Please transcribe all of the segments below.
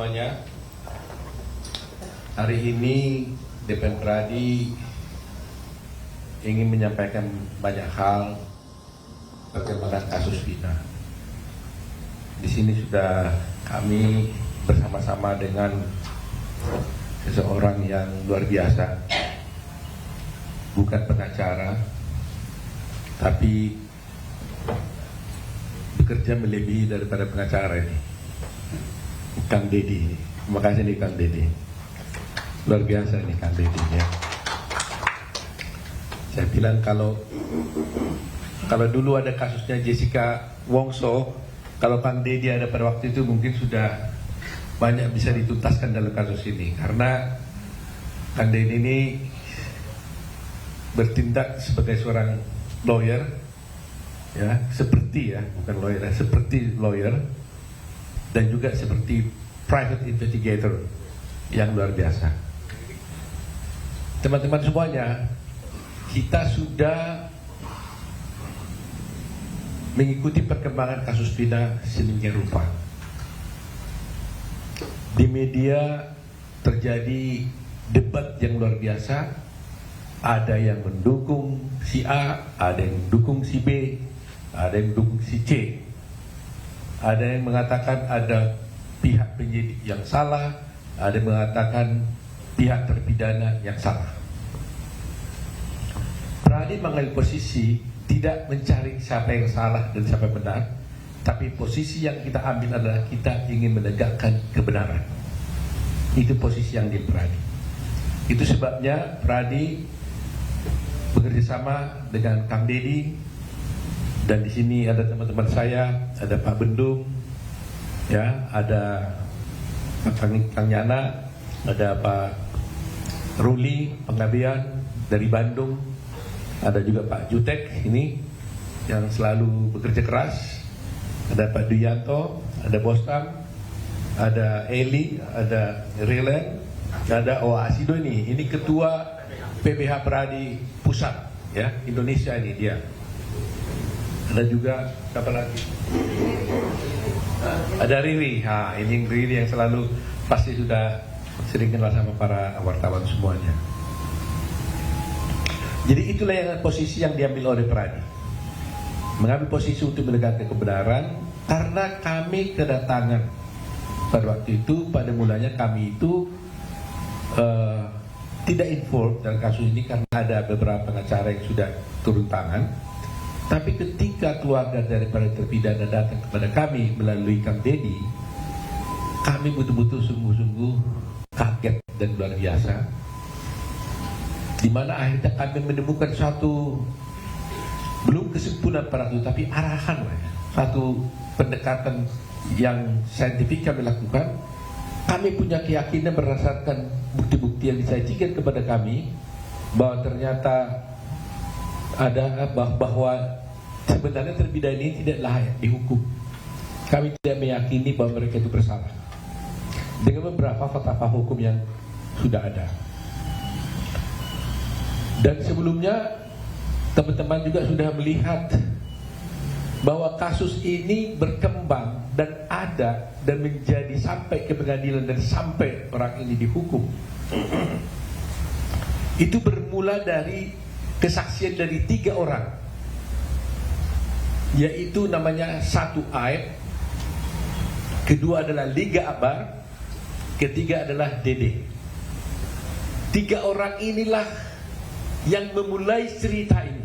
semuanya. Hari ini DPN Pradi ingin menyampaikan banyak hal perkembangan kasus Vina. Di sini sudah kami bersama-sama dengan seseorang yang luar biasa, bukan pengacara, tapi bekerja melebihi daripada pengacara ini, Kang Deddy. Terima kasih nih Kang Deddy, luar biasa nih Kang Deddy ya. Saya bilang kalau dulu ada kasusnya Jessica Wongso, kalau Kang Deddy ada pada waktu itu mungkin sudah banyak bisa dituntaskan dalam kasus ini, karena Kang Deddy ini bertindak sebagai seorang lawyer, ya, seperti ya, bukan lawyer, seperti lawyer, dan juga seperti private investigator yang luar biasa. Teman-teman semuanya, kita sudah mengikuti perkembangan kasus Vina sedemikian rupa. Di media terjadi debat yang luar biasa. Ada yang mendukung si A, ada yang mendukung si B, ada yang mendukung si C. Ada yang mengatakan ada pihak penyidik yang salah, ada yang mengatakan pihak terpidana yang salah. Pradi mengambil posisi tidak mencari siapa yang salah dan siapa yang benar, tapi posisi yang kita ambil adalah kita ingin menegakkan kebenaran. Itu posisi yang di Pradi. Itu sebabnya Pradi bekerjasama dengan Kang Deddy, dan di sini ada teman-teman saya, ada Pak Bendung, ya, ada Kang Yana, ada Pak Ruli Penggabean dari Bandung, ada juga Pak Jutek ini yang selalu bekerja keras, ada Pak Duyanto, ada Bostam, ada Eli, ada Rilen, ada Asido ini ketua PBH Pradi Pusat, ya, Indonesia ini dia. Ada juga siapa lagi? Ada Riri, ini Riri yang selalu pasti sudah sering kenal sama para wartawan semuanya. Jadi itulah yang posisi yang diambil oleh Pradi, mengambil posisi untuk menegakkan kebenaran, karena kami kedatangan pada waktu itu, pada mulanya kami itu tidak involved dalam kasus ini karena ada beberapa pengacara yang sudah turun tangan. Tapi ketika keluarga daripada terpidana datang kepada kami melalui Kang Deddy, kami betul-betul sungguh-sungguh kaget dan luar biasa, di mana akhirnya kami menemukan suatu, belum kesimpulan pada itu, tapi arahan, satu pendekatan yang saintifik kami lakukan. Kami punya keyakinan berdasarkan bukti-bukti yang disajikan kepada kami, bahwa ternyata ada bahwa sebenarnya terpidana ini tidak layak dihukum. Kami tidak meyakini bahwa mereka itu bersalah dengan beberapa fakta hukum yang sudah ada. Dan sebelumnya teman-teman juga sudah melihat bahwa kasus ini berkembang dan ada dan menjadi sampai ke pengadilan dan sampai orang ini dihukum. Itu bermula dari kesaksian dari 3 orang, yaitu namanya satu Aib, kedua adalah Liga Akbar, ketiga adalah Dede. 3 orang inilah yang memulai cerita ini.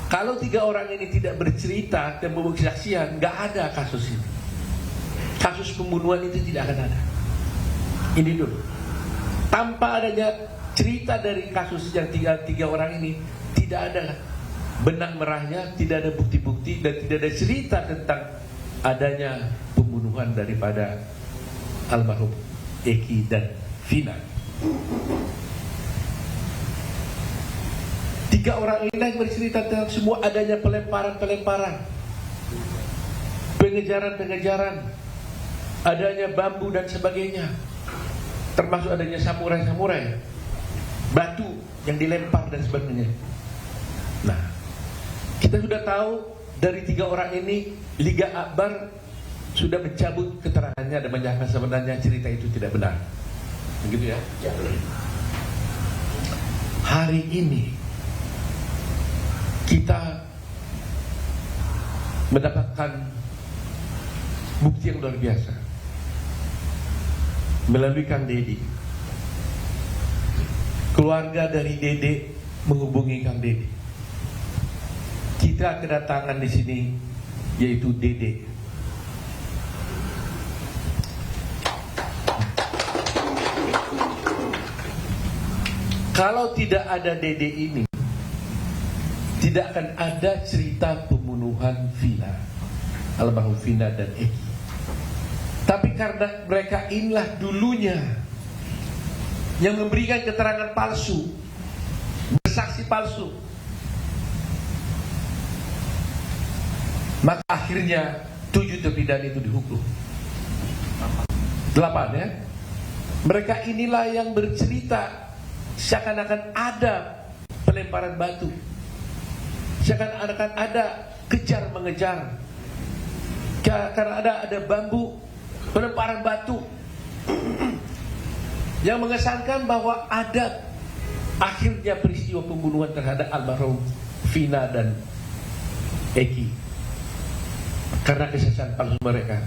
Kalau 3 orang ini tidak bercerita dan membuat kesaksian, nggak ada kasus ini. Kasus pembunuhan itu tidak akan ada. Ini dulu. Tanpa adanya cerita dari kasus yang 3 orang ini, tidak ada benang merahnya, tidak ada bukti-bukti, dan tidak ada cerita tentang adanya pembunuhan daripada almarhum Eki dan Vina. 3 orang ini yang bercerita tentang semua adanya pelemparan-pelemparan, pengejaran-pengejaran, adanya bambu dan sebagainya, termasuk adanya samurai-samurai, batu yang dilempar dan sebagainya. Nah, kita sudah tahu dari 3 orang ini, Liga Akbar sudah mencabut keterangannya dan menyatakan sebenarnya cerita itu tidak benar. Begitu ya? Hari ini kita mendapatkan bukti yang luar biasa melalui Kang Dedi. Keluarga dari Dede menghubungi Kang Dedi. Kita kedatangan di sini yaitu Dede. Kalau tidak ada Dede ini, tidak akan ada cerita pembunuhan Vina, almarhum Vina dan Eki. Tapi karena mereka inilah dulunya yang memberikan keterangan palsu, bersaksi palsu, maka akhirnya 7 terpidana itu dihukum. 8 ya. Mereka inilah yang bercerita seakan-akan ada pelemparan batu, seakan-akan ada kejar mengejar, karena ada bambu, pelemparan batu, yang mengesankan bahwa ada akhirnya peristiwa pembunuhan terhadap almarhum Vina dan Eki karena kesaksian palsu mereka.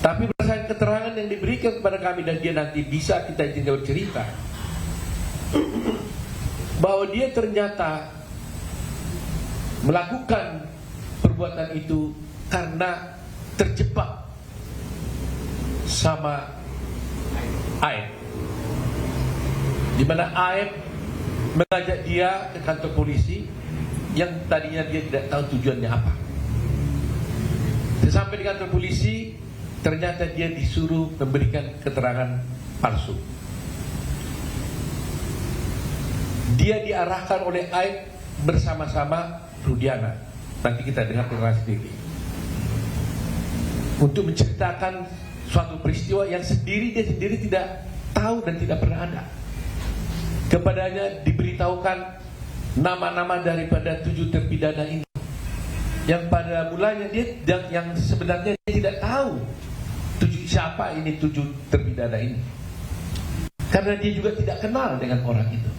Tapi berdasarkan keterangan yang diberikan kepada kami, dan dia nanti bisa kita izinkan bercerita bahwa dia ternyata melakukan perbuatan itu karena terjebak sama Aib, di mana Aib mengajak dia ke kantor polisi yang tadinya dia tidak tahu tujuannya apa. Sampai di kantor polisi, ternyata dia disuruh memberikan keterangan palsu. Dia diarahkan oleh Aib bersama-sama Rudiana. Nanti kita dengar keterangan sendiri, untuk menceritakan suatu peristiwa yang dia sendiri tidak tahu dan tidak pernah ada. Kepadanya diberitahukan nama-nama daripada 7 terpidana ini, yang pada mulanya dia yang sebenarnya dia tidak tahu siapa ini 7 terpidana ini, karena dia juga tidak kenal dengan orang itu.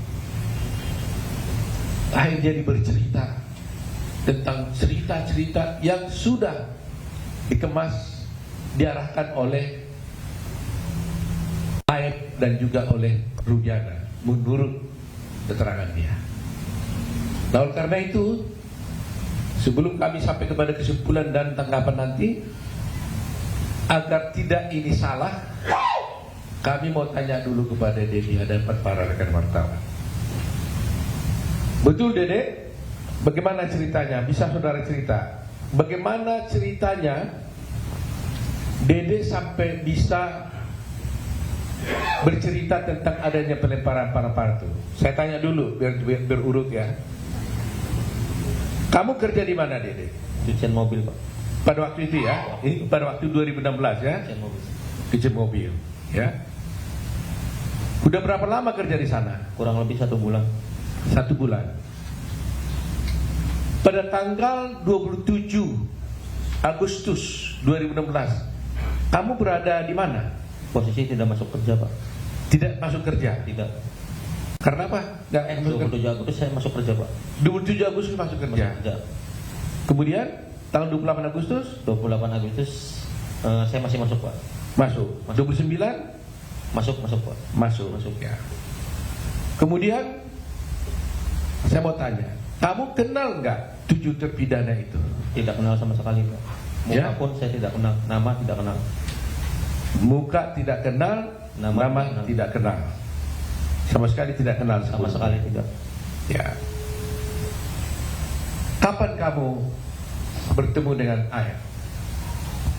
Akhirnya dia bercerita tentang cerita-cerita yang sudah dikemas, diarahkan oleh Aib dan juga oleh Rudiana menurut keterangan dia. Nah, oleh karena itu, sebelum kami sampai kepada kesimpulan dan tanggapan nanti, agar tidak ini salah, kami mau tanya dulu kepada Dedi hadapan para rekan wartawan. Betul Dede? Bagaimana ceritanya? Bisa saudara cerita? Bagaimana ceritanya Dede sampai bisa bercerita tentang adanya pelemparan batu? Saya tanya dulu biar berurut ya. Kamu kerja di mana Dede? Cucian mobil Pak. Pada waktu itu ya? Ini pada waktu 2016 ya? Cucian mobil. Cucian mobil ya. Udah berapa lama kerja di sana? Kurang lebih 1 bulan. 1 bulan. Pada tanggal 27 Agustus 2016, kamu berada di mana? Posisi tidak masuk kerja Pak. Tidak masuk kerja? Tidak. Karena apa? 27 Agustus saya masuk kerja Pak. 27 Agustus masuk kerja. Masuk kerja. Kemudian tanggal 28 Agustus? 28 Agustus saya masih masuk Pak. Masuk. 29? Masuk Pak. Masuk ya. Kemudian saya mau tanya, kamu kenal nggak 7 terpidana itu? Tidak kenal sama sekali Pak. Muka Ya? pun saya tidak kenal, nama tidak kenal. Muka tidak kenal, nama tidak kenal. Sama sekali tidak kenal. Sama sekali tidak. Ya. Kapan kamu bertemu dengan Ayah?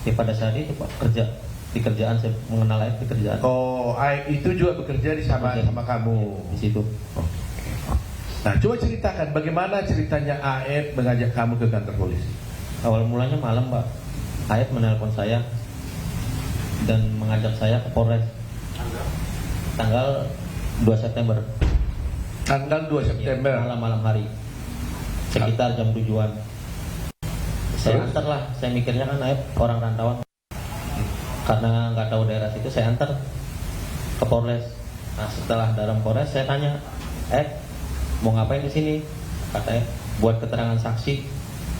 Ya pada saat itu Pak, kerja di kerjaan, saya mengenal Ayah di kerjaan. Oh, Ayah itu juga bekerja sama kamu di situ. Nah, coba ceritakan bagaimana ceritanya Aib mengajak kamu ke kantor polisi. Awal mulanya malam Pak, Ayat menelpon saya dan mengajak saya ke Polres. Tanggal 2 September. Tanggal 2 September. Malam hari, sekitar jam 7-an. Saya antar lah, saya mikirnya kan Ayat orang rantauan, karena nggak tahu daerah situ saya antar ke Polres. Nah setelah dalam Polres saya tanya, mau ngapain di sini? Katanya buat keterangan saksi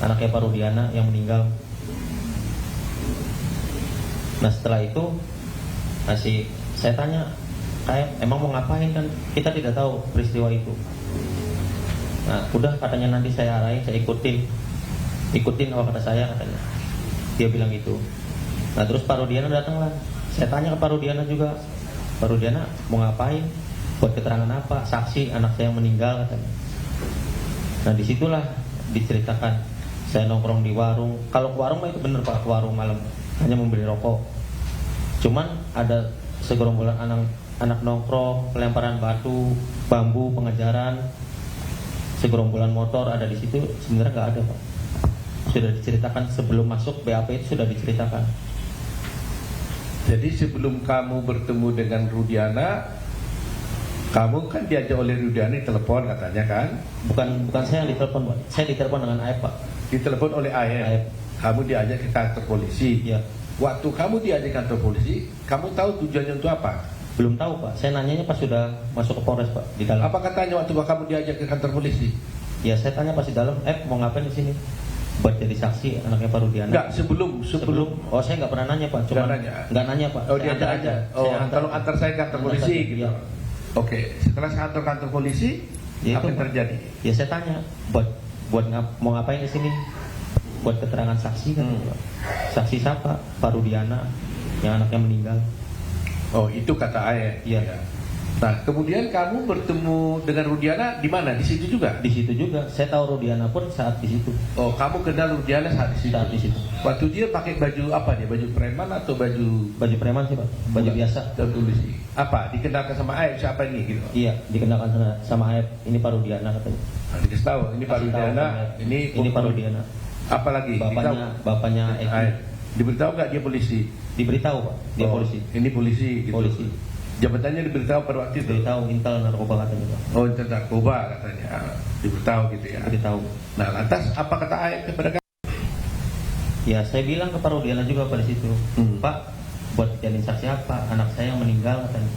anaknya Pak Rudiana yang meninggal. Nah setelah itu saya tanya, emang mau ngapain, kan kita tidak tahu peristiwa itu. Nah udah katanya nanti saya arahin, saya ikutin apa kata saya katanya. Dia bilang gitu. Nah terus Pak Rudiana datang lah. Saya tanya ke Pak Rudiana juga, Pak Rudiana mau ngapain? Buat keterangan apa? Saksi anak saya yang meninggal katanya. Nah disitulah diceritakan saya nongkrong di warung. Kalau ke warung mah itu bener Pak, ke warung malam hanya membeli rokok. Cuman ada segerombolan anak nongkrong, pelemparan batu, bambu, pengejaran, segerombolan motor ada di situ. Sebenarnya nggak ada Pak. Sudah diceritakan sebelum masuk BAP itu sudah diceritakan. Jadi sebelum kamu bertemu dengan Rudiana, kamu kan diajak oleh Rudiana telepon katanya kan? Bukan saya yang ditelepon Pak. Saya ditelepon dengan Aep Pak. Ditelepon oleh Aep. Kamu diajak ke kantor polisi. Iya. Waktu kamu diajak ke kantor polisi, kamu tahu tujuannya untuk apa? Belum tahu Pak. Saya nanyanya pas sudah masuk ke Polres Pak, di dalam. Apa katanya waktu kamu diajak ke kantor polisi? Ya saya tanya pas di dalam, mau ngapain di sini? Buat jadi saksi anaknya Pak Rudiana. Enggak, sebelum. Oh saya nggak pernah nanya Pak. Cuma nggak nanya Pak. Oh diajak aja. Oh kalau antar saya ke kantor polisi gitu. Ya. Oke, setelah kantor polisi, ya, apa yang terjadi? Ya saya tanya, mau ngapain di sini? Buat keterangan saksi kan? Saksi siapa? Pak Rudiana yang anaknya meninggal. Oh itu kata Aep. Iya. Ya. Nah kemudian kamu bertemu dengan Rudiana di mana? Di situ juga? Di situ juga. Saya tahu Rudiana pun saat di situ. Oh kamu kenal Rudiana saat di situ? Saat di situ. Waktu dia pakai baju apa dia? Baju preman atau baju preman sih Pak? Baju biasa. Dan polisi. Apa? Dikenalkan sama Aep siapa ini gitu? Iya, dikenalkan sama Aep. Ini Pak Rudiana katanya. Nah, dikasih tahu ini Pak Rudiana. Ini Pak Rudiana. Apalagi? Bapaknya Eki. Diberitahu nggak dia polisi? Diberitahu Pak, dia polisi. Ini polisi gitu. Polisi. Jabatannya diberitahu pada waktu itu? Diberitahu intel narkoba katanya Pak. Oh intel narkoba katanya. Diberitahu gitu ya? Diberitahu. Nah lantas apa kata Aep kepada kamu? Ya saya bilang ke Pak Rudiana juga pada situ, Pak, buat jadi saksi apa? Anak saya yang meninggal katanya.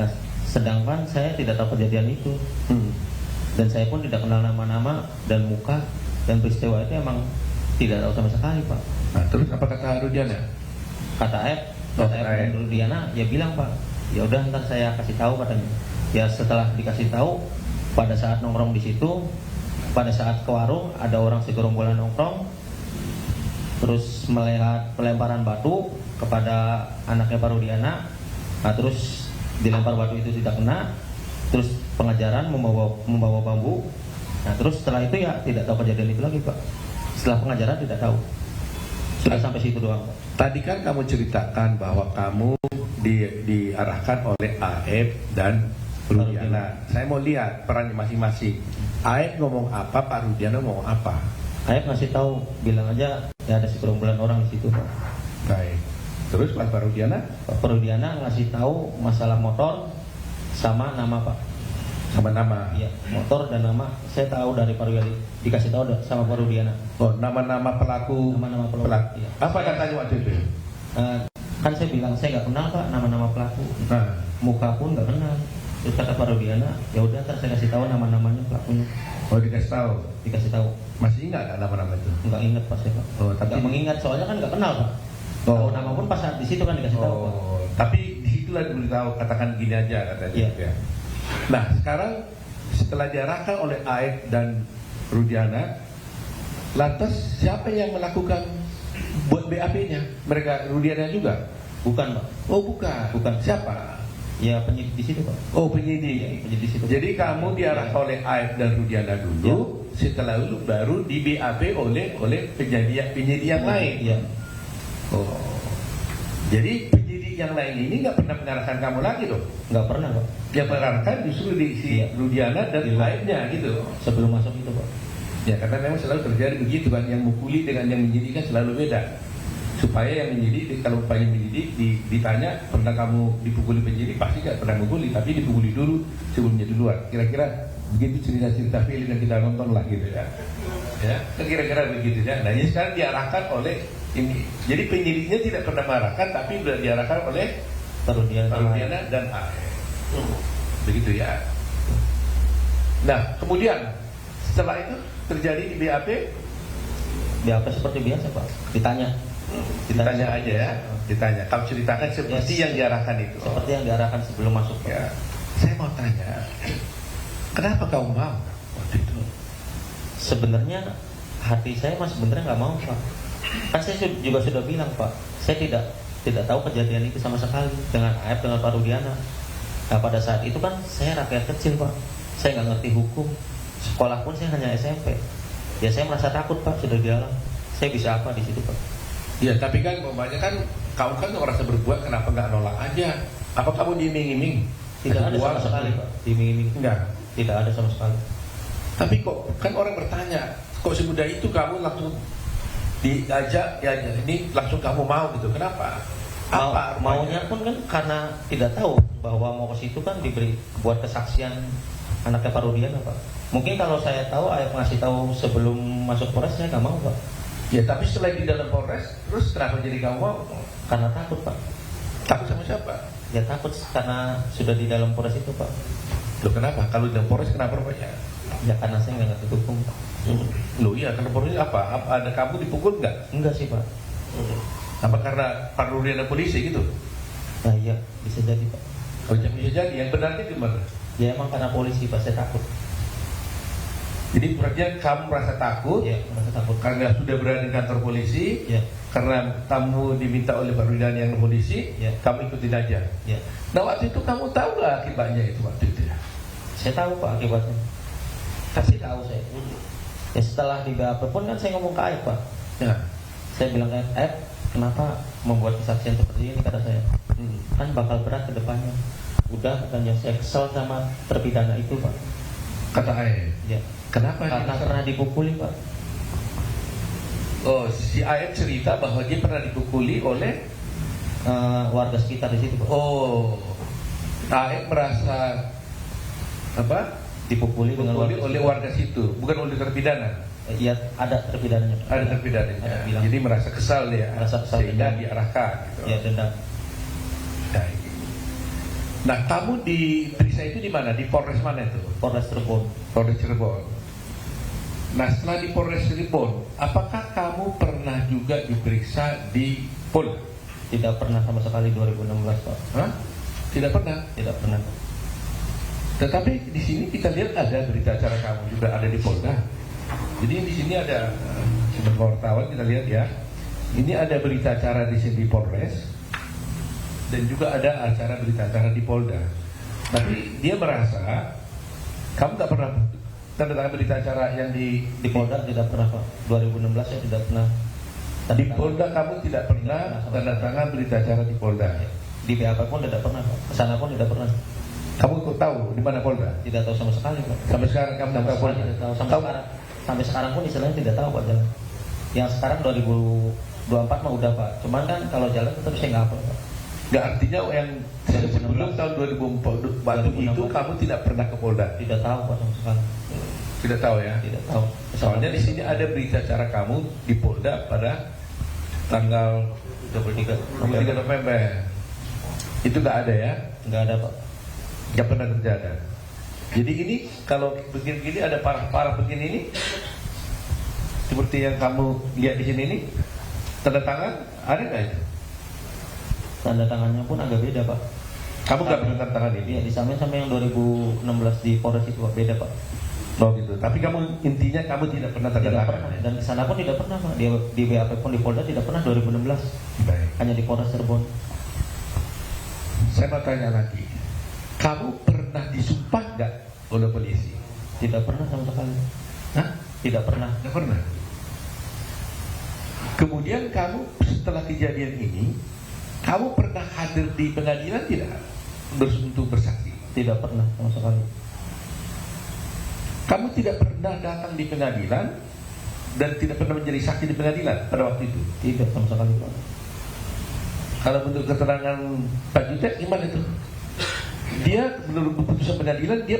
Nah, sedangkan saya tidak tahu kejadian itu. Dan saya pun tidak kenal nama-nama dan muka, dan peristiwa itu emang tidak tahu sama sekali Pak. Nah terus apa kata Rudiana? Kata Aep dan Rudiana ya bilang Pak, ya udah ntar saya kasih tahu katanya. Ya setelah dikasih tahu, pada saat nongkrong di situ, pada saat ke warung ada orang segerombolan nongkrong, terus melihat pelemparan batu kepada anaknya Pak Rudiana. Nah terus dilempar batu itu tidak kena, terus pengejaran membawa bambu. Nah terus setelah itu ya tidak tahu kejadian itu lagi Pak. Setelah pengejaran tidak tahu. Sudah sampai situ doang Pak. Tadi kan kamu ceritakan bahwa kamu diarahkan oleh Aep dan Rudiana. Saya mau lihat perannya masing-masing. Aep ngomong apa, Pak Rudiana ngomong apa? Aep ngasih tahu, bilang aja ya ada segerombolan orang di situ Pak. Baik. Terus Pak Rudiana? Pak Rudiana ngasih tahu masalah motor sama nama Pak. Sama nama? Iya, motor dan nama saya tahu dari Pak Rudiana, dikasih tahu sama Pak Rudiana. Oh, nama-nama pelaku. Nama-nama pelaku. Iya. Apa katanya waktu itu? Kan saya bilang saya nggak kenal Pak nama-nama pelaku. Nah, muka pun nggak kenal. Terus kata Pak Rudiana, ya udah ntar saya kasih tahu nama-namanya pelakunya. Oh dikasih tahu? Dikasih tahu. Masih ingat nggak nama-nama itu? Nggak ingat Pak saya Pak. Oh, tapi nggak mengingat soalnya kan nggak kenal Pak. Oh. Tahu nama pun pas saat di situ kan dikasih tahu Pak. Tapi disitulah diberitahu, katakan gini aja katanya. Iya. Ya. Nah sekarang setelah diarahkan oleh Aep dan Rudiana, lantas siapa yang melakukan buat BAP-nya? Mereka Rudiana juga? Bukan Pak. Oh bukan. Bukan. Siapa? Ya penyidik di situ Pak. Oh penyidik. Ya, penyidik di situ. Jadi kamu diarahkan oleh Aep dan Rudiana dulu, ya. Setelah itu baru di BAP oleh penyidik yang lain. Ya. Oh. Jadi penyidik yang lain ini nggak pernah mengarahkan kamu lagi dong? Nggak pernah Pak. Yang mengarahkan justru si Rudiana dan lainnya gitu. Sebelum masuk itu Pak. Ya karena memang selalu terjadi begitu kan, yang mukuli dengan yang menyidik kan selalu beda. Supaya yang menyidik, kalau pengen menyidik ditanya pernah kamu dipukuli penyidik, pasti nggak pernah mukuli, tapi dipukuli dulu sebelumnya duluan. Kira-kira begitu cerita-cerita film yang kita nonton lah gitu ya. Ya, kira-kira begitu ya. Nah ini sekarang diarahkan oleh Ini. Jadi penyidiknya tidak pernah marahkan, tapi sudah diarahkan oleh Parudiana dan AF. Begitu ya. Nah, kemudian setelah itu terjadi di BAP. BAP seperti biasa Pak. Ditanya aja ya. Ditanya. Kamu ceritakan seperti yang diarahkan itu. Seperti yang diarahkan sebelum masuk Pak. Ya. Saya mau tanya, kenapa kamu mau waktu itu? Sebenarnya hati saya mas sebenarnya nggak mau Pak. Kan saya juga sudah bilang Pak, saya tidak tahu kejadian itu sama sekali dengan AF dengan Parudiana. Nah pada saat itu kan saya rakyat kecil Pak, saya nggak ngerti hukum, sekolah pun saya hanya SMP. Ya saya merasa takut Pak sudah di dalam. Saya bisa apa di situ Pak? Ya tapi kan umpamanya kan kamu kan merasa berbuat, kenapa nggak nolak aja? Apa kamu diiming-iming? Tidak ada sama sekali Pak, diiming-iming. Enggak. Tidak ada sama sekali. Tapi kok kan orang bertanya, kok semudah itu kamu langsung diajak ya ini langsung kamu mau gitu? Kenapa? Apa maunya pun kan karena tidak tahu bahwa mau ke situ kan diberi buat kesaksian anaknya Parudiana Pak. Mungkin kalau saya tahu, ayah ngasih tahu sebelum masuk Polres saya nggak mau Pak. Ya tapi setelah di dalam Polres, terus kenapa jadi kamu mau? Karena takut Pak. Takut sama siapa? Ya takut karena sudah di dalam Polres itu Pak. Loh kenapa? Kalau di dalam Polres kenapa rupanya? Ya karena saya nggak ngerti hukum Pak. Loh iya, karena Polres apa? Ada kamu dipukul nggak? Enggak sih Pak. Apa karena Parudiana polisi gitu? Nah iya bisa jadi Pak. Kalau bisa jadi, yang benarnya gimana? Ya emang karena polisi Pak, saya takut. Jadi berarti kamu merasa takut? Ya merasa takut. Karena sudah berada di kantor polisi? Ya. Karena kamu diminta oleh Parudiana yang polisi? Ya. Kamu ikutin aja? Ya. Nah waktu itu kamu tahu nggak akibatnya itu waktu itu ya? Saya tahu Pak akibatnya. Kasih tahu saya. Ya setelah di BAP pun kan saya ngomong ke Aib Pak. Ya. Saya bilang ke Aib, kenapa membuat kesaksian seperti ini kata saya. Kan bakal berat ke depannya. Udah katanya saya kesel sama terpidana itu Pak. Kata Aib. Ya. Kenapa? Karena pernah dipukuli Pak. Oh, si Aib cerita bahwa dia pernah dipukuli oleh warga sekitar di situ Pak. Oh, Aib merasa apa? Dipukuli dengan oleh warga situ, bukan oleh terpidana. Iya, ada terpidananya. Ada terpidananya. Ada bilang. Jadi merasa kesal dia, Merasa kesal sehingga dendam. diarahkan. Gitu. Ya dendam. Nah, kamu diperiksa itu di mana? Di Polres mana itu? Polres Cirebon. Polres Cirebon. Nah, setelah di Polres Cirebon, apakah kamu pernah juga diperiksa di Polda? Tidak pernah sama sekali 2016 Pak. Hah? Tidak pernah. Tidak pernah. Tetapi di sini kita lihat ada berita acara kamu juga ada di Polda. Jadi di sini ada sebagai wartawan kita lihat ya. Ini ada berita acara di sini di Polres dan juga ada acara berita acara di Polda. Tapi dia merasa kamu nggak pernah tanda tangan berita acara yang di Polda tidak pernah Pak. 2016 saya tidak pernah. Di Polda kamu tidak pernah tanda tangan berita acara di Polda. Di BAP pun tidak pernah Pak. Kesana pun tidak pernah. Kamu kok tahu di mana Polda? Tidak tahu sama sekali Pak. Sampai sekarang kamu Sampai tidak tahu Polda? tidak tahu. Sampai sekarang pun istilahnya tidak tahu Pak jalan. Yang sekarang 2024 mah udah Pak. Cuman kan kalau jalan tetap saya nggak hafal Pak. Nggak, artinya yang sebelum tahun 2004 itu kamu tidak pernah ke Polda? Tidak tahu Pak sama sekali. Tidak tahu ya? Tidak tahu. Soalnya di sini ada berita acara kamu di Polda pada tanggal 23 November. Itu nggak ada ya? Nggak ada Pak. Nggak pernah terjadi. Jadi ini kalau begini-begini ada parah-parah begini ini, seperti yang kamu lihat di sini ini, tanda tangan ada nggak itu? Tanda tangannya pun agak beda Pak. Kamu nggak pernah tanda tangan ini? Iya, disamain sama yang 2016 di Polres itu Pak, beda Pak. Oh gitu. Tapi kamu intinya kamu tidak pernah tanda Tidak tangan. pernah. Dan di sana pun tidak pernah Pak. Di BAP pun di Polda tidak pernah 2016. Baik. Hanya di Polres Cirebon. Saya mau tanya lagi. Kamu pernah disumpah nggak oleh polisi? Tidak pernah sama sekali. Hah? Tidak pernah. Nggak pernah. Kemudian kamu setelah kejadian ini, kamu pernah hadir di pengadilan tidak? Untuk bersaksi? Tidak pernah sama sekali. Kamu tidak pernah datang di pengadilan dan tidak pernah menjadi saksi di pengadilan pada waktu itu? Tidak sama sekali Pak. Kalau bentuk keterangan Pak Jutek gimana itu? Dia menurut keputusan pengadilan dia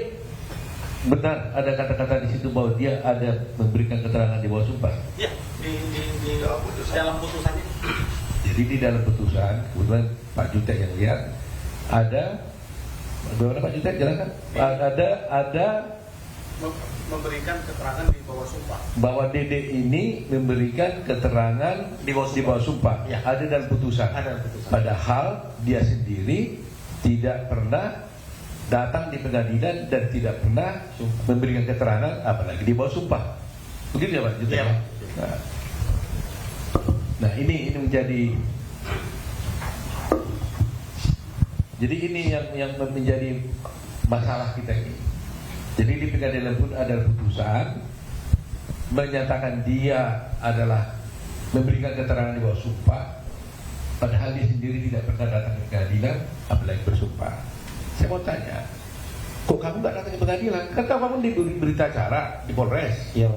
benar ada kata-kata di situ bahwa dia ada memberikan keterangan di bawah sumpah. Ya, dalam putusan ini. Jadi di dalam putusan, kebetulan Pak Jutek yang lihat, ada, bagaimana Pak Jutek jelaskan? Ada Memberikan keterangan di bawah sumpah. bahwa Dede ini memberikan keterangan di bawah sumpah. Ya. Ada dalam putusan. Ada dalam putusan. Padahal dia sendiri tidak pernah datang di pengadilan dan tidak pernah memberikan keterangan, apalagi di bawah sumpah. Begitu ya Pak Jutek? Iya, Pak. Nah ini menjadi, jadi ini yang menjadi masalah kita ini. Jadi di pengadilan pun ada putusan menyatakan dia adalah memberikan keterangan di bawah sumpah, padahal dia sendiri tidak pernah datang ke pengadilan, apalagi bersumpah. Saya mau tanya, kok kamu nggak datang ke pengadilan? Kan kamu diberi berita acara di Polres. Iya.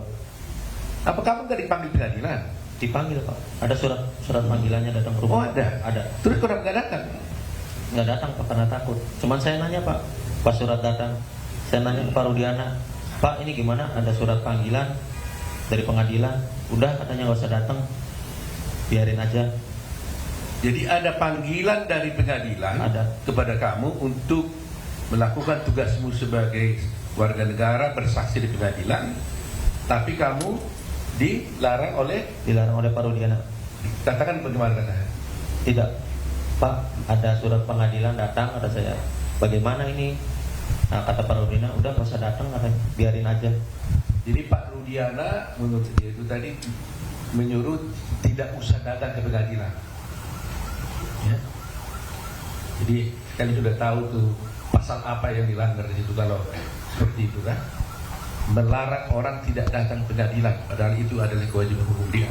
Apa kamu nggak dipanggil pengadilan? Dipanggil Pak. Ada surat panggilannya datang ke Oh rumah. Ada. Terus kok nggak datang? Nggak datang Pak karena takut. Cuman saya nanya Pak, pas surat datang, saya nanya ke Pak Rudiana, Pak ini gimana? Ada surat panggilan dari pengadilan. Udah katanya nggak usah datang, biarin aja. Jadi ada panggilan dari pengadilan Ada. kepada kamu untuk melakukan tugasmu sebagai warga negara bersaksi di pengadilan, tapi kamu dilarang oleh, Pak Rudiana. katakan bagaimana katanya? Tidak, Pak, ada surat pengadilan datang, kata saya. Bagaimana ini? Nah, kata Pak Rudiana, udah nggak usah datang, katanya, biarin aja. Jadi Pak Rudiana menurut dia itu tadi menyuruh tidak usah datang ke pengadilan. Ya. Jadi kalian sudah tahu tuh pasal apa yang dilanggar di situ kalau seperti itu kan? Melarang orang tidak datang ke pengadilan, padahal itu adalah kewajiban hukum dia.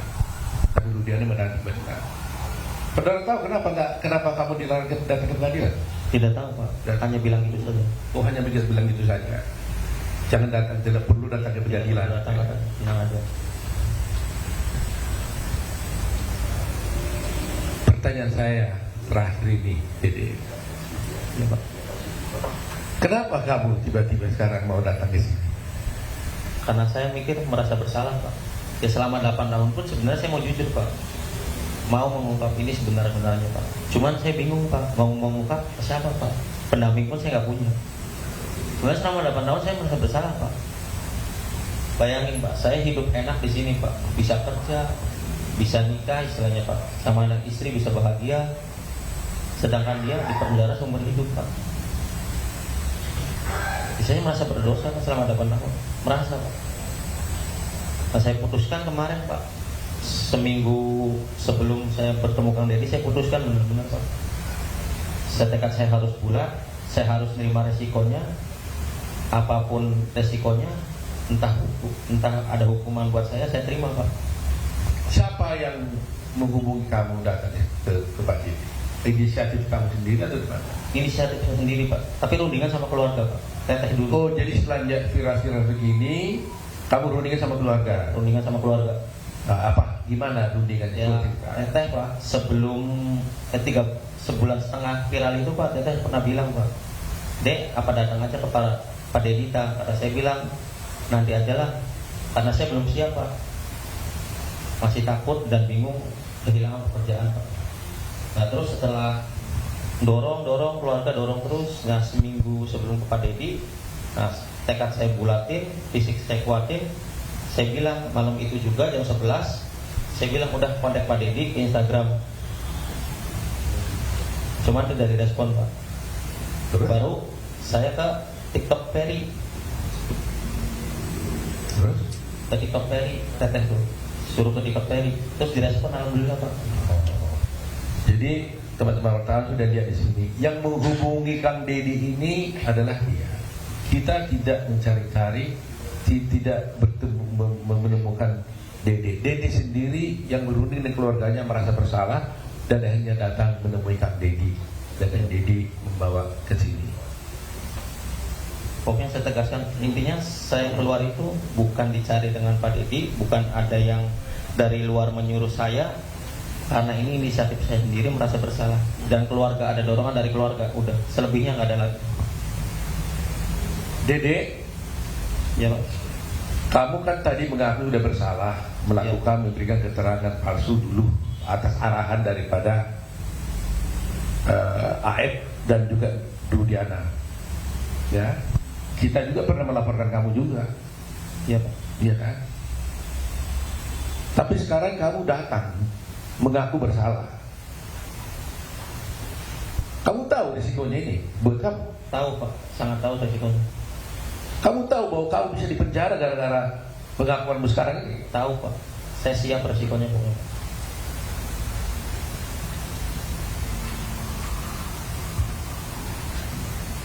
Tapi Rudiana menanti benar. Saudara tahu kenapa kamu dilarang datang ke pengadilan? Tidak tahu Pak, hanya bilang itu saja. Oh hanya bilang itu saja. Jangan datang, tidak perlu datang ke pengadilan. Datang, tenang aja. Pertanyaan saya terakhir ini, Dede. Ya, Pak. Kenapa kamu tiba-tiba sekarang mau datang ke sini? Karena saya mikir merasa bersalah Pak. Ya selama 8 tahun pun sebenarnya saya mau jujur Pak, mau mengungkap ini sebenar-benarnya Pak. Cuman saya bingung Pak, mau mengungkap ke siapa Pak? Pendamping pun saya nggak punya. Sebenarnya selama 8 tahun saya merasa bersalah Pak. Bayangin Pak, saya hidup enak di sini Pak, bisa kerja, bisa nikah istilahnya Pak, sama anak istri bisa bahagia. Sedangkan dia di penjara seumur hidup Pak. Saya merasa berdosa Pak, selama 8 tahun, merasa Pak. Nah, saya putuskan kemarin Pak, seminggu sebelum saya bertemu Kang Deddy, saya putuskan benar-benar Pak. Setekad saya harus bulat, saya harus menerima resikonya, apapun resikonya, entah ada hukuman buat saya terima Pak. Siapa yang menghubungi kamu datangnya ke Pak Deddy? Inisiatif kamu sendiri atau gimana? Inisiatif saya sendiri Pak, tapi rundingan sama keluarga Pak. Teteh dulu. Oh jadi setelah viral-viral begini, kamu rundingan sama keluarga? Rundingan sama keluarga. Nah, apa? Gimana rundingannya? Ya, Teteh Pak, sebelum 3 sebulan setengah viral itu Pak, Teteh pernah bilang Pak, Dek, apa datang aja ke Pak Dedita? Kata saya bilang, nanti aja lah, karena saya belum siap Pak, masih takut dan bingung kehilangan pekerjaan Pak. Nah terus setelah dorong keluarga dorong terus, nah seminggu sebelum ke Pak Deddy, nah tekad saya bulatin, fisik saya kuatin, saya bilang malam itu juga jam 11, saya bilang udah kontak Pak Deddy ke Instagram, cuman tidak direspon Pak. Terus? Baru saya ke TikTok Ferry, Terus? ke TikTok Ferry, Teteh tuh suruh ke TikTok Ferry, terus direspon, alhamdulillah Pak. Jadi teman-teman wartawan sudah lihat di sini, yang menghubungi Kang Deddy ini adalah dia. Kita tidak mencari-cari, tidak menemukan Dede. Dede sendiri yang berunding dengan keluarganya merasa bersalah dan akhirnya datang menemui Kang Deddy dan Kang Deddy membawa ke sini. Pokoknya saya tegaskan, intinya saya keluar itu bukan dicari dengan Pak Deddy, bukan ada yang dari luar menyuruh saya, karena ini inisiatif saya sendiri, merasa bersalah. Dan keluarga, ada dorongan dari keluarga, udah, selebihnya nggak ada lagi. Dede, Ya Pak. kamu kan tadi mengaku sudah bersalah. memberikan keterangan palsu dulu atas arahan daripada AF dan juga Rudiana. Ya, kita juga pernah melaporkan kamu juga. Iya Pak. Iya kan? Tapi sekarang kamu datang mengaku bersalah. Kamu tahu risikonya ini buat kamu? Tahu Pak, sangat tahu resikonya. Kamu tahu bahwa kamu bisa dipenjara gara-gara pengakuanmu sekarang ini? Tahu Pak, saya siap resikonya pokoknya.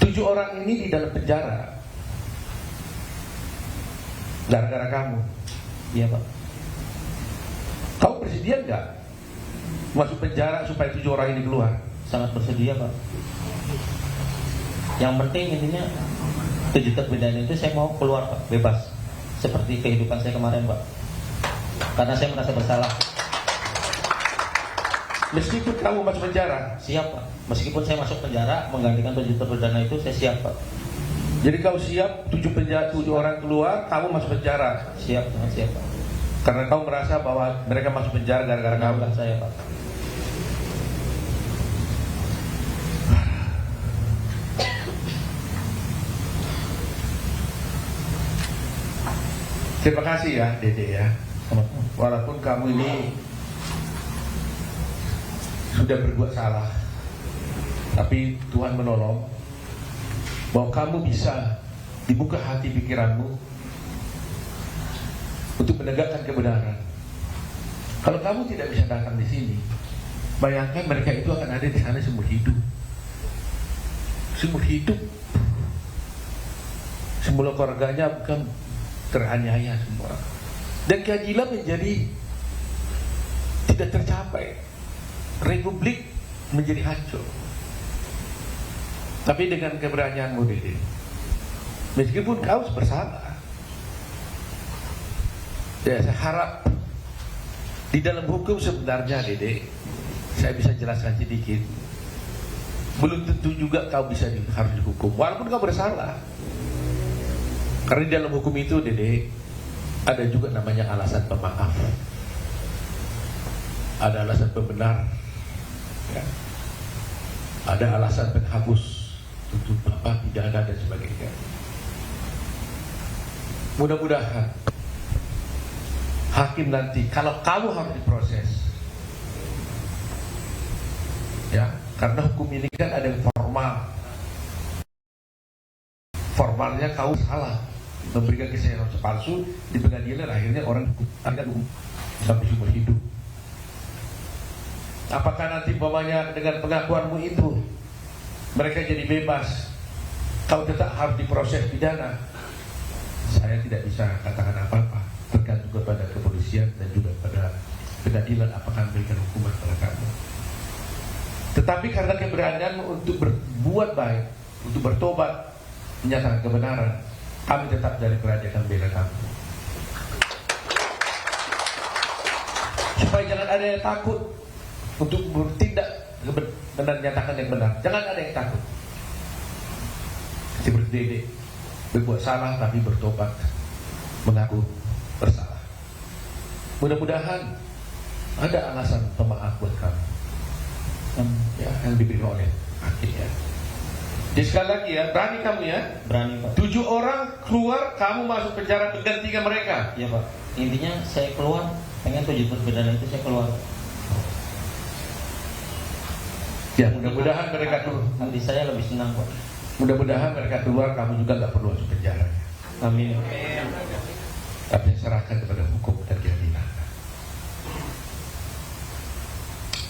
7 orang ini di dalam penjara gara-gara kamu. Iya Pak. Kamu bersedia nggak masuk penjara supaya 7 orang ini keluar? Sangat bersedia Pak. Yang penting intinya 7 perbedaan itu saya mau keluar Pak, bebas. Seperti kehidupan saya kemarin Pak. Karena saya merasa bersalah. Meskipun kamu masuk penjara? Siap Pak. Meskipun saya masuk penjara menggantikan 7 terpidana itu, saya siap Pak. Jadi kau siap 7 orang keluar, kamu masuk penjara? Siap, sangat siap Pak. Karena kau merasa bahwa mereka masuk penjara gara-gara kamu? Bukan saya Pak. Terima kasih ya Dede ya. Walaupun kamu ini sudah berbuat salah, tapi Tuhan menolong bahwa kamu bisa dibuka hati pikiranmu untuk menegakkan kebenaran. Kalau kamu tidak bisa datang di sini, bayangkan mereka itu akan ada di sana seumur hidup. Seumur hidup. Semula keluarganya bukan teraniaya semua, dan keadilan menjadi tidak tercapai. Republik menjadi hancur. Tapi dengan keberanianmu Dede, meskipun kau bersalah, ya saya harap di dalam hukum sebenarnya Dede, saya bisa jelaskan sedikit. Belum tentu juga kau bisa harus dihukum walaupun kau bersalah. Karena di dalam hukum itu Dede, ada juga namanya alasan pemaaf, ada alasan pembenar, ya. Ada alasan penghapus untuk pidana dan sebagainya. Mudah-mudahan hakim nanti, kalau kamu harus diproses, ya, karena hukum ini kan ada yang formal. Formalnya kau salah memberikan kesaksian palsu di pengadilan, akhirnya orang akan hukum sampai seumur hidup. Apakah nanti umpamanya dengan pengakuanmu itu mereka jadi bebas, kau tetap harus diproses pidana? Saya tidak bisa katakan apa-apa, tergantung kepada kepolisian dan juga pada pengadilan apakah memberikan hukuman pada kamu. Tetapi karena keberanianmu untuk berbuat baik, untuk bertobat, menyatakan kebenaran, kami tetap dari kerajaan akan bela kamu. Supaya jangan ada yang takut untuk bertindak dan menyatakan yang benar. Jangan ada yang takut. Seperti Dede, berbuat salah tapi bertobat, mengaku bersalah. Mudah-mudahan ada alasan pemaaf buat kamu, ya, yang diberi oleh hakim ya. Jadi sekali lagi ya, berani kamu ya? Berani Pak. 7 orang keluar, kamu masuk penjara bergantikan mereka. Iya Pak. Intinya saya keluar, pengen 7 perbedaan itu saya keluar. Ya, mudah-mudahan mereka keluar. Nanti saya lebih senang Pak. Mudah-mudahan mereka keluar, kamu juga nggak perlu masuk penjara. Amin. Tapi serahkan kepada hukum dan keadilan.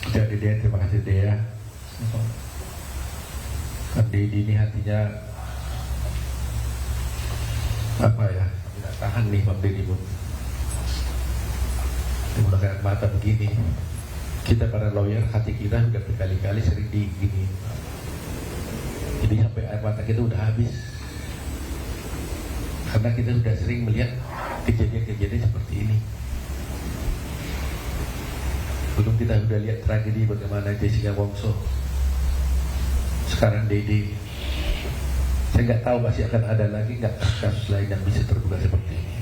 Jadi dia, terima kasih dia. Dedi ini hatinya apa ya? Tidak tahan nih Bang Dedi pun. Menggunakan mata begini. Kita para lawyer, hati kita sudah berkali-kali sering digini. Jadi sampai air mata kita udah habis. Karena kita sudah sering melihat kejadian-kejadian seperti ini. Belum kita sudah lihat tragedi bagaimana Jessica Wongso. Sekarang Dede. Saya nggak tahu masih akan ada lagi nggak kasus lain yang bisa terbuka seperti ini.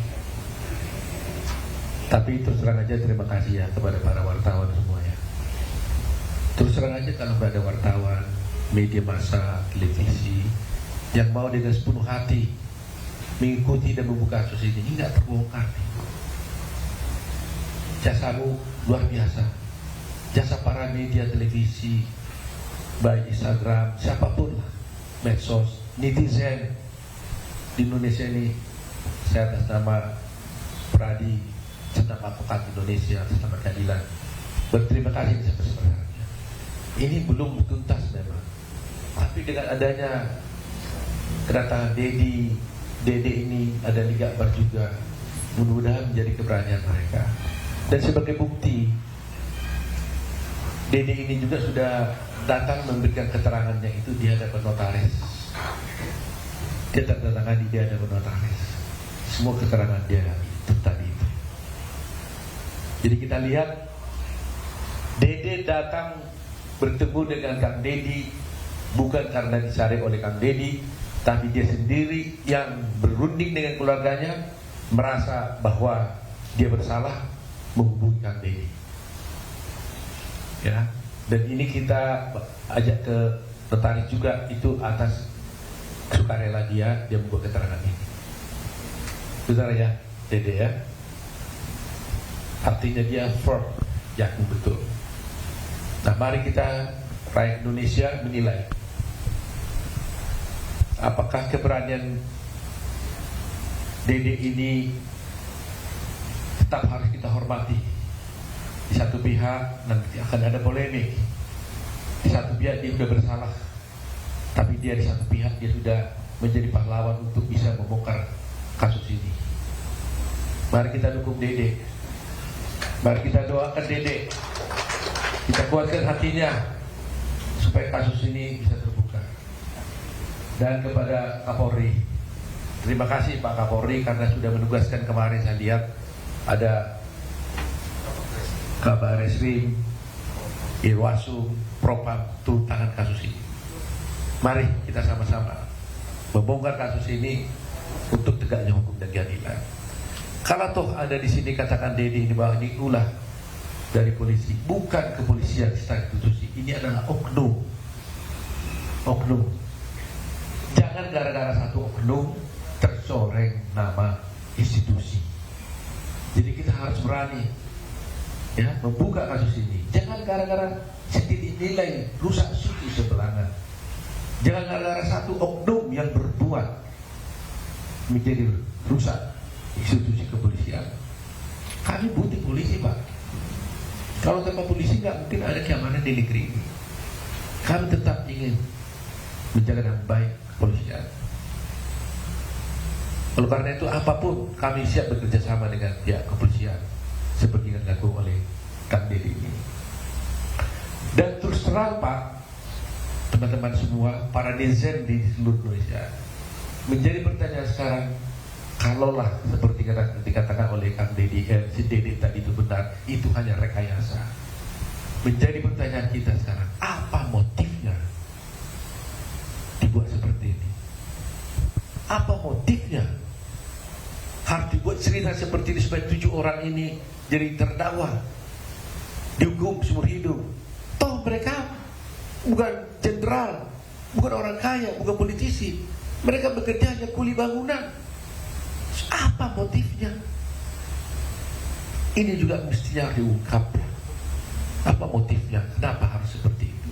Tapi terus terang aja terima kasih ya kepada para wartawan semuanya. Terus terang aja kalau ada wartawan, media massa, televisi yang mau dengan sepenuh hati mengikuti dan membuka kasus ini nggak terbongkar. Jasamu luar biasa. Jasa para media televisi, baik Instagram, siapapun lah, medsos, netizen di Indonesia ini. Saya atas nama Pradi, Senam Advokat Indonesia, Selamat Keadilan, berterima kasih sebesar-besarnya. Ini belum tuntas memang, tapi dengan adanya kedatangan Dede ini, ada Liga Akbar juga, mudah-mudahan menjadi keberanian mereka. Dan sebagai bukti, Dede ini juga sudah datang memberikan keterangannya itu di hadapan notaris. Dia tertangani di hadapan notaris. Semua keterangan dia itu tadi itu. Jadi kita lihat Dede datang bertemu dengan Kang Dedi bukan karena disaring oleh Kang Dedi, tapi dia sendiri yang berunding dengan keluarganya, merasa bahwa dia bersalah, menghubungi Kang Dedi. Ya, dan ini kita ajak ke notaris juga, itu atas sukarela dia membuat keterangan ini. Betul ya, Dede ya. Artinya dia firm, yakin betul. Nah, mari kita rakyat Indonesia menilai apakah keberanian Dede ini tetap harus kita hormati. Di satu pihak nanti akan ada polemik, di satu pihak dia sudah bersalah, tapi dia di satu pihak dia sudah menjadi pahlawan untuk bisa membongkar kasus ini. Mari kita dukung Dede, mari kita doakan Dede, kita kuatkan hatinya supaya kasus ini bisa terbuka. Dan kepada Kapolri, terima kasih Pak Kapolri karena sudah menugaskan kemarin. Saya lihat ada Kabar Reskrim, Irwasum, Propam turun tangan kasus ini. Mari kita sama-sama membongkar kasus ini untuk tegaknya hukum dan keadilan. Kalau toh ada di sini katakan Dedi ini bahwa ini ulah dari polisi, bukan kepolisian secara institusi. Ini adalah oknum. Oknum. Jangan gara-gara satu oknum tercoreng nama institusi. Jadi kita harus berani ya membuka kasus ini. Jangan gara-gara sedikit nilai rusak suci seberangan. Jangan gara-gara satu oknum yang berbuat menjadi rusak institusi kepolisian. Kami butuh polisi, Pak. Kalau tanpa polisi nggak mungkin ada keamanan di negeri ini. Kami tetap ingin menjaga dengan baik kepolisian. Oleh karena itu apapun kami siap bekerja sama dengan pihak kepolisian seperti yang dilakukan oleh Kang Dedi ini. Dan terus terang Pak, teman-teman semua, para netizen di seluruh Indonesia, menjadi pertanyaan sekarang, kalaulah seperti dikatakan oleh Kang Dedi, si Dedi tadi itu benar, itu hanya rekayasa. Menjadi pertanyaan kita sekarang, apa motifnya dibuat seperti ini? Apa motifnya harus dibuat cerita seperti ini supaya 7 orang ini jadi terdakwa, dihukum seumur hidup? Toh mereka bukan jenderal, bukan orang kaya, bukan politisi. Mereka bekerja hanya kuli bangunan. Apa motifnya? Ini juga mestinya diungkap. Apa motifnya? Kenapa harus seperti itu?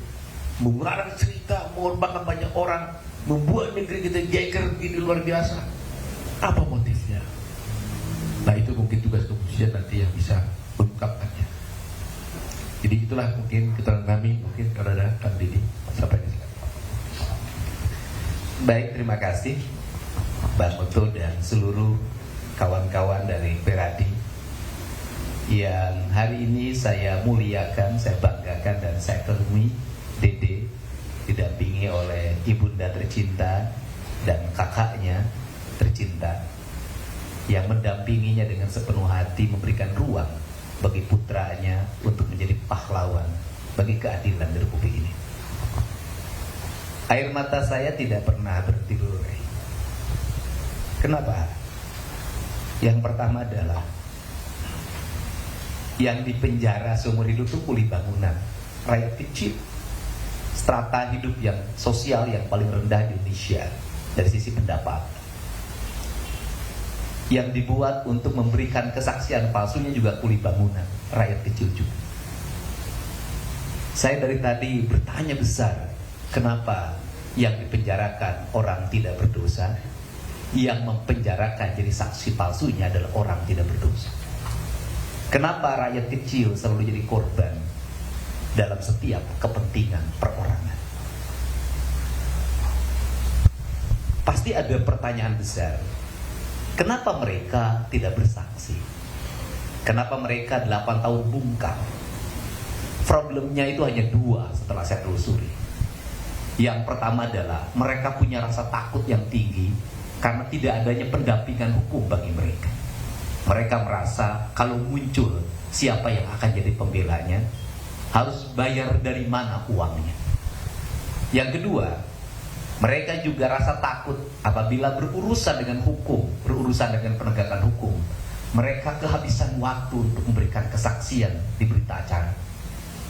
Mengarang cerita, mengorbankan banyak orang, membuat negeri kita geger begini luar biasa. Apa motifnya? Nah itu mungkin tugas kepolisian nanti yang bisa mengungkapkannya. Jadi itulah mungkin keterangan kami, mungkin kalau ada Kang Dedi sampai di sini. Baik, terima kasih Bang Oto dan seluruh kawan-kawan dari Peradi yang hari ini saya muliakan, saya banggakan dan saya kagumi. Dede didampingi oleh ibunda tercinta dan kakaknya tercinta yang mendampinginya dengan sepenuh hati, memberikan ruang bagi putranya untuk menjadi pahlawan bagi keadilan di Republik ini. Air mata saya tidak pernah berhenti beroleh. Kenapa? Yang pertama adalah Yang dipenjara seumur hidup itu kuli bangunan, rakyat kecil, strata hidup yang sosial yang paling rendah di Indonesia dari sisi pendapat. Yang dibuat untuk memberikan kesaksian palsunya juga kuli bangunan, rakyat kecil juga. Saya dari tadi bertanya besar, kenapa yang dipenjarakan orang tidak berdosa, yang mempenjarakan jadi saksi palsunya adalah orang tidak berdosa? Kenapa rakyat kecil selalu jadi korban dalam setiap kepentingan perorangan? Pasti ada pertanyaan besar. Kenapa mereka tidak bersaksi? Kenapa mereka 8 tahun bungkam? Problemnya itu hanya 2 setelah saya telusuri. Yang pertama adalah mereka punya rasa takut yang tinggi karena tidak adanya pendampingan hukum bagi mereka. Mereka merasa kalau muncul siapa yang akan jadi pembelanya, harus bayar dari mana uangnya. Yang kedua, mereka juga rasa takut apabila berurusan dengan hukum, berurusan dengan penegakan hukum. Mereka kehabisan waktu untuk memberikan kesaksian di berita acara.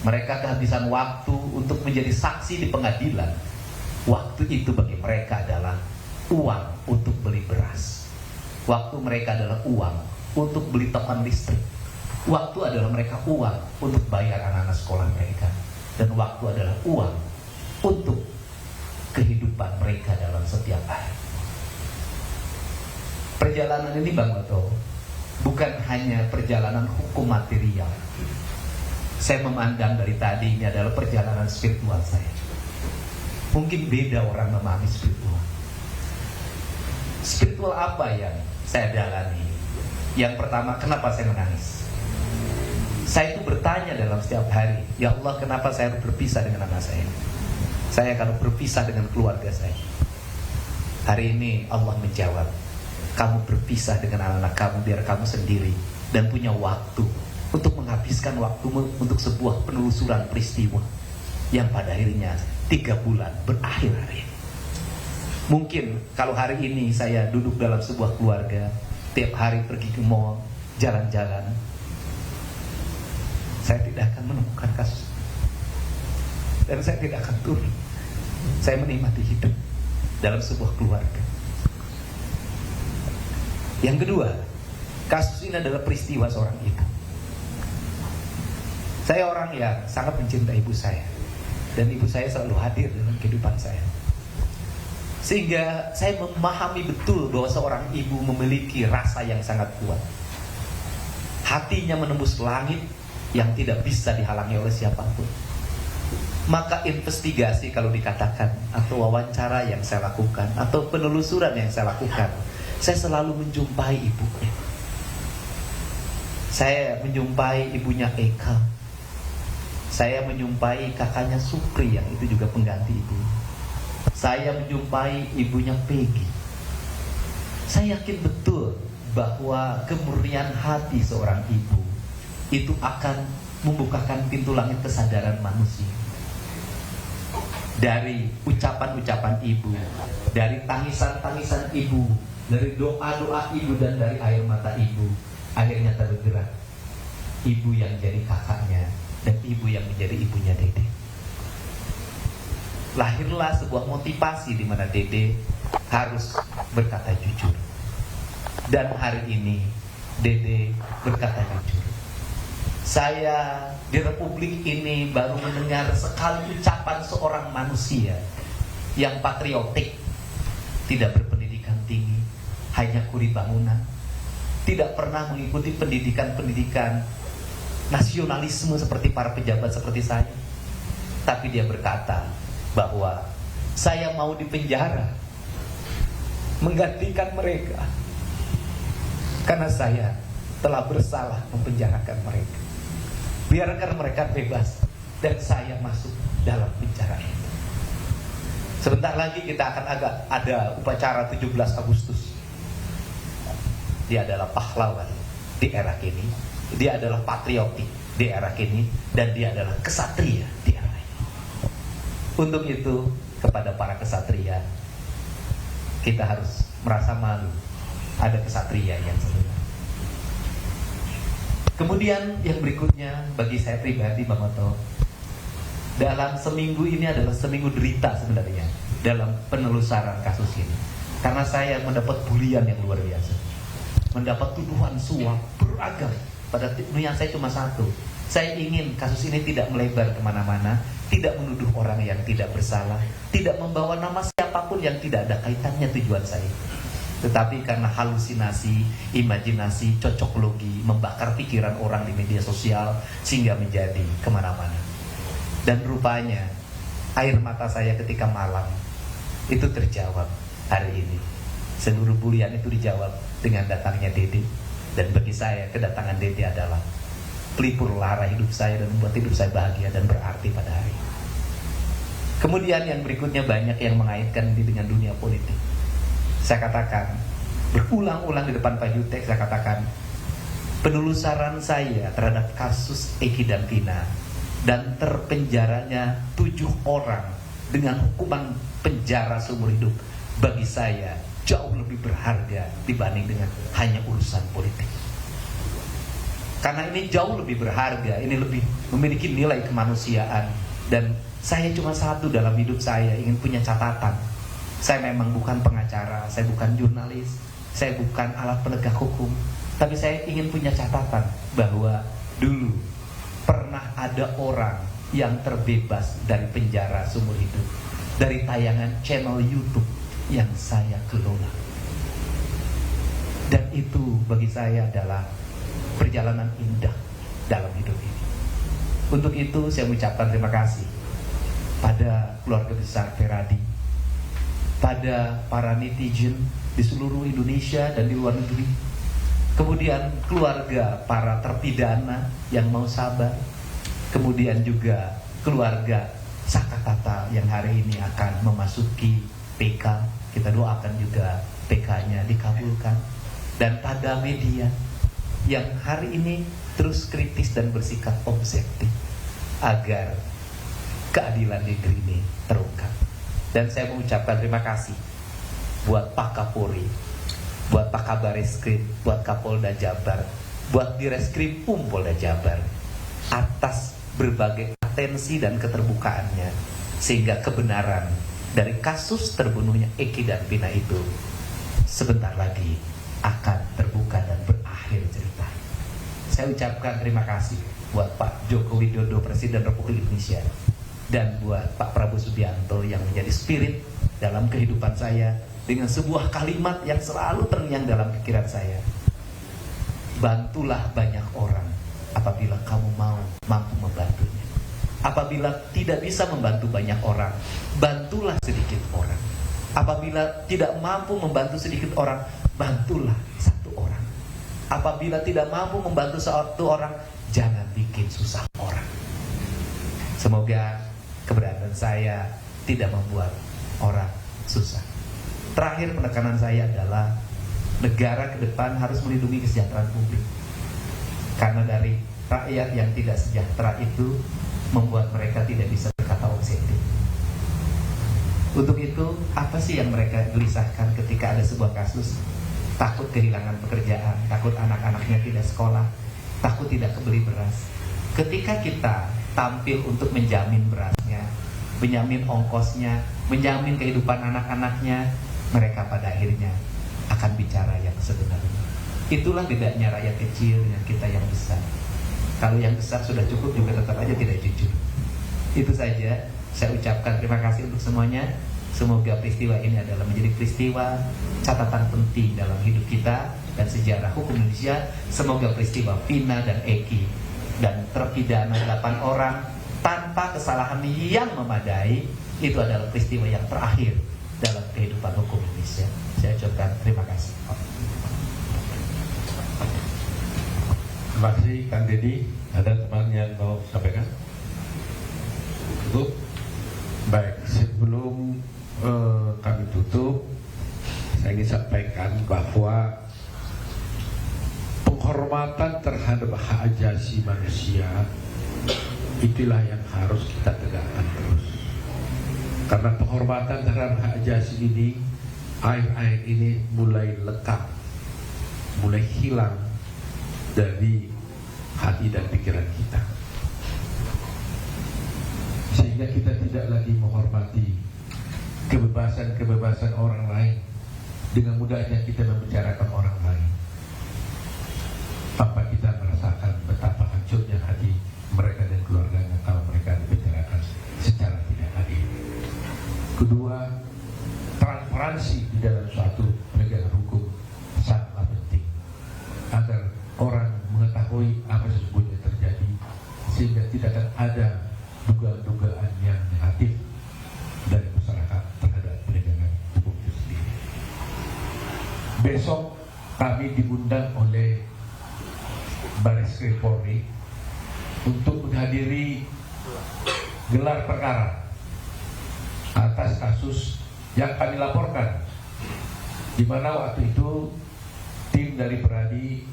Mereka kehabisan waktu untuk menjadi saksi di pengadilan. Waktu itu bagi mereka adalah uang untuk beli beras. Waktu mereka adalah uang untuk beli token listrik. Waktu adalah mereka uang untuk bayar anak-anak sekolah mereka. Dan waktu adalah uang untuk kehidupan mereka dalam setiap hari. Perjalanan ini Bang Oto bukan hanya perjalanan hukum material. Saya memandang dari tadi ini adalah perjalanan spiritual saya. Mungkin beda orang memahami spiritual. Spiritual apa yang saya jalani? Yang pertama, kenapa saya menangis? Saya itu bertanya dalam setiap hari, ya Allah, kenapa saya harus berpisah dengan anak saya? Saya akan berpisah dengan keluarga saya. Hari ini Allah menjawab, kamu berpisah dengan anak-anak kamu biar kamu sendiri dan punya waktu untuk menghabiskan waktumu untuk sebuah penelusuran peristiwa yang pada akhirnya 3 bulan berakhir hari ini. Mungkin kalau hari ini saya duduk dalam sebuah keluarga, tiap hari pergi ke mall, jalan-jalan, saya tidak akan menemukan kasus. Dan saya tidak akan turun. Saya menikmati hidup dalam sebuah keluarga. Yang kedua, kasus ini adalah peristiwa seorang ibu. Saya orang yang sangat mencintai ibu saya, dan ibu saya selalu hadir dalam kehidupan saya. Sehingga saya memahami betul bahwa seorang ibu memiliki rasa yang sangat kuat. Hatinya menembus langit yang tidak bisa dihalangi oleh siapapun. Maka investigasi kalau dikatakan, atau wawancara yang saya lakukan, atau penelusuran yang saya lakukan, saya selalu menjumpai ibunya. Saya menjumpai ibunya Eka. Saya menjumpai kakaknya Supri yang itu juga pengganti ibu. Saya menjumpai ibunya Peggy. Saya yakin betul bahwa kemurnian hati seorang ibu itu akan membukakan pintu langit kesadaran manusia. Dari ucapan-ucapan ibu, dari tangisan-tangisan ibu, dari doa-doa ibu, dan dari air mata ibu, akhirnya tergerak ibu yang jadi kakaknya dan ibu yang menjadi ibunya Dede. Lahirlah sebuah motivasi di mana Dede harus berkata jujur. Dan hari ini Dede berkata jujur. Saya di Republik ini baru mendengar sekali ucapan seorang manusia yang patriotik, tidak berpendidikan tinggi, hanya kuli bangunan, tidak pernah mengikuti pendidikan-pendidikan nasionalisme seperti para pejabat seperti saya. Tapi dia berkata bahwa saya mau dipenjara menggantikan mereka karena saya telah bersalah mempenjarakan mereka. Biarkan mereka bebas dan saya masuk dalam penjara itu. Sebentar lagi kita akan ada upacara 17 Agustus. Dia adalah pahlawan di era kini, dia adalah patriotik di era kini, dan dia adalah kesatria di era ini. Untuk itu, kepada para kesatria, kita harus merasa malu ada kesatria yang sebenarnya. Kemudian yang berikutnya bagi saya pribadi, Bang Oto, dalam seminggu ini adalah seminggu derita sebenarnya dalam penelusuran kasus ini. Karena saya mendapat bulian yang luar biasa, mendapat tuduhan suap beragam. Pada niat saya cuma satu, saya ingin kasus ini tidak melebar kemana-mana, tidak menuduh orang yang tidak bersalah, tidak membawa nama siapapun yang tidak ada kaitannya tujuan saya. Tetapi karena halusinasi, imajinasi, cocok logi, membakar pikiran orang di media sosial sehingga menjadi kemana-mana. Dan rupanya air mata saya ketika malam itu terjawab hari ini. Seluruh bulian itu dijawab dengan datangnya Dede. Dan bagi saya kedatangan Dede adalah pelipur lara hidup saya dan membuat hidup saya bahagia dan berarti pada hari ini. Kemudian yang berikutnya banyak yang mengaitkan ini dengan dunia politik. Saya katakan berulang-ulang di depan Pak Jutek, saya katakan penelusuran saya terhadap kasus Eki dan Vina dan terpenjaranya 7 orang dengan hukuman penjara seumur hidup bagi saya jauh lebih berharga dibanding dengan hanya urusan politik. Karena ini jauh lebih berharga, ini lebih memiliki nilai kemanusiaan. Dan saya cuma satu dalam hidup saya, ingin punya catatan. Saya memang bukan pengacara, saya bukan jurnalis, saya bukan alat penegak hukum, tapi saya ingin punya catatan bahwa dulu pernah ada orang yang terbebas dari penjara seumur hidup, dari tayangan channel YouTube yang saya kelola. Dan itu bagi saya adalah perjalanan indah dalam hidup ini. Untuk itu saya mengucapkan terima kasih pada keluarga besar Peradi, pada para netizen di seluruh Indonesia dan di luar negeri, kemudian keluarga para terpidana yang mau sabar, kemudian juga keluarga Sakatata yang hari ini akan memasuki PK, kita doakan juga PK-nya dikabulkan, dan pada media yang hari ini terus kritis dan bersikap objektif agar keadilan negeri ini terungkap. Dan saya mengucapkan terima kasih buat Pak Kapolri, buat Pak Kabar Eskrim, buat Kapolda Jabar, buat Direskrim Polda Jabar atas berbagai atensi dan keterbukaannya, sehingga kebenaran dari kasus terbunuhnya Eki dan Vina itu sebentar lagi akan terbuka dan berakhir cerita. Saya ucapkan terima kasih buat Pak Joko Widodo, Presiden Republik Indonesia, dan buat Pak Prabowo Subianto yang menjadi spirit dalam kehidupan saya dengan sebuah kalimat yang selalu terngiang dalam pikiran saya. Bantulah banyak orang apabila kamu mampu membantunya. Apabila tidak bisa membantu banyak orang, bantulah sedikit orang. Apabila tidak mampu membantu sedikit orang, bantulah satu orang. Apabila tidak mampu membantu satu orang, jangan bikin susah orang. Semoga keberadaan saya tidak membuat orang susah. Terakhir, penekanan saya adalah negara ke depan harus melindungi kesejahteraan publik. Karena dari rakyat yang tidak sejahtera itu membuat mereka tidak bisa berkata objektif. Untuk itu, apa sih yang mereka gelisahkan ketika ada sebuah kasus? Takut kehilangan pekerjaan, takut anak-anaknya tidak sekolah, takut tidak kebeli beras. Ketika kita tampil untuk menjamin berasnya, menjamin ongkosnya, menjamin kehidupan anak-anaknya, mereka pada akhirnya akan bicara yang sebenarnya. Itulah bedanya rakyat kecil dengan kita yang besar. Kalau yang besar sudah cukup juga tetap aja tidak jujur. Itu saja. Saya ucapkan terima kasih untuk semuanya. Semoga peristiwa ini adalah menjadi peristiwa catatan penting dalam hidup kita dan sejarah hukum Indonesia. Semoga peristiwa Vina dan Eki dan terpidana 8 orang tanpa kesalahan yang memadai itu adalah peristiwa yang terakhir dalam kehidupan hukum Indonesia. Saya ucapkan terima kasih. Terima kasih Kang Deddy. Ada teman yang mau sampaikan? Cukup? Baik, sebelum kami tutup, saya ingin sampaikan bahwa penghormatan terhadap hak asasi manusia itulah yang harus kita tegakkan terus. Karena penghormatan terhadap hak asasi ini akhir-akhir ini mulai lekang, mulai hilang dari hati dan pikiran kita, sehingga kita tidak lagi menghormati kebebasan orang lain. Dengan mudahnya kita membicarakan orang lain tanpa kita merasakan betapa hancurnya hati mereka dan keluarganya kalau mereka dibicarakan secara tidak adil. Kedua, transparansi di dalam suatu negara hukum sangatlah penting agar orang mengetahui apa sesungguhnya terjadi, sehingga tidak akan ada dugaan-dugaan yang negatif dari masyarakat terhadap penegakan hukum itu sendiri. Besok kami diundang oleh Bareskrim Polri untuk menghadiri gelar perkara atas kasus yang kami laporkan, di mana waktu itu tim dari Peradi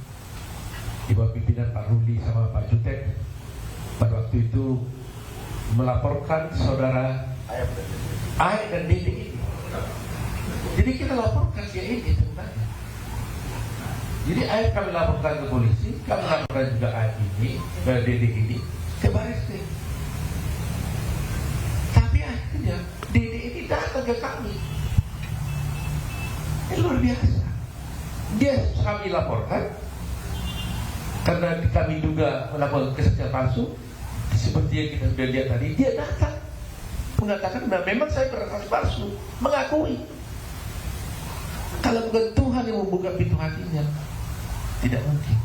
di bawah pimpinan Pak Rudi sama Pak Jutek pada waktu itu melaporkan saudara Aib dan Dede ini. Jadi kita laporkan dia ini sebenarnya. Jadi Aib kami laporkan ke polisi, kami laporkan juga Aib ini, Dede ini ke Bareskrim. Tapi akhirnya Dede ini datang ke kami. Ini luar biasa. Dia kami laporkan karena kami juga melakukan kesaksian palsu, seperti yang kita sudah lihat tadi. Dia datang mengatakan, nah memang saya bersaksi palsu, mengakui. Kalau bukan Tuhan yang membuka pintu hatinya, tidak mungkin.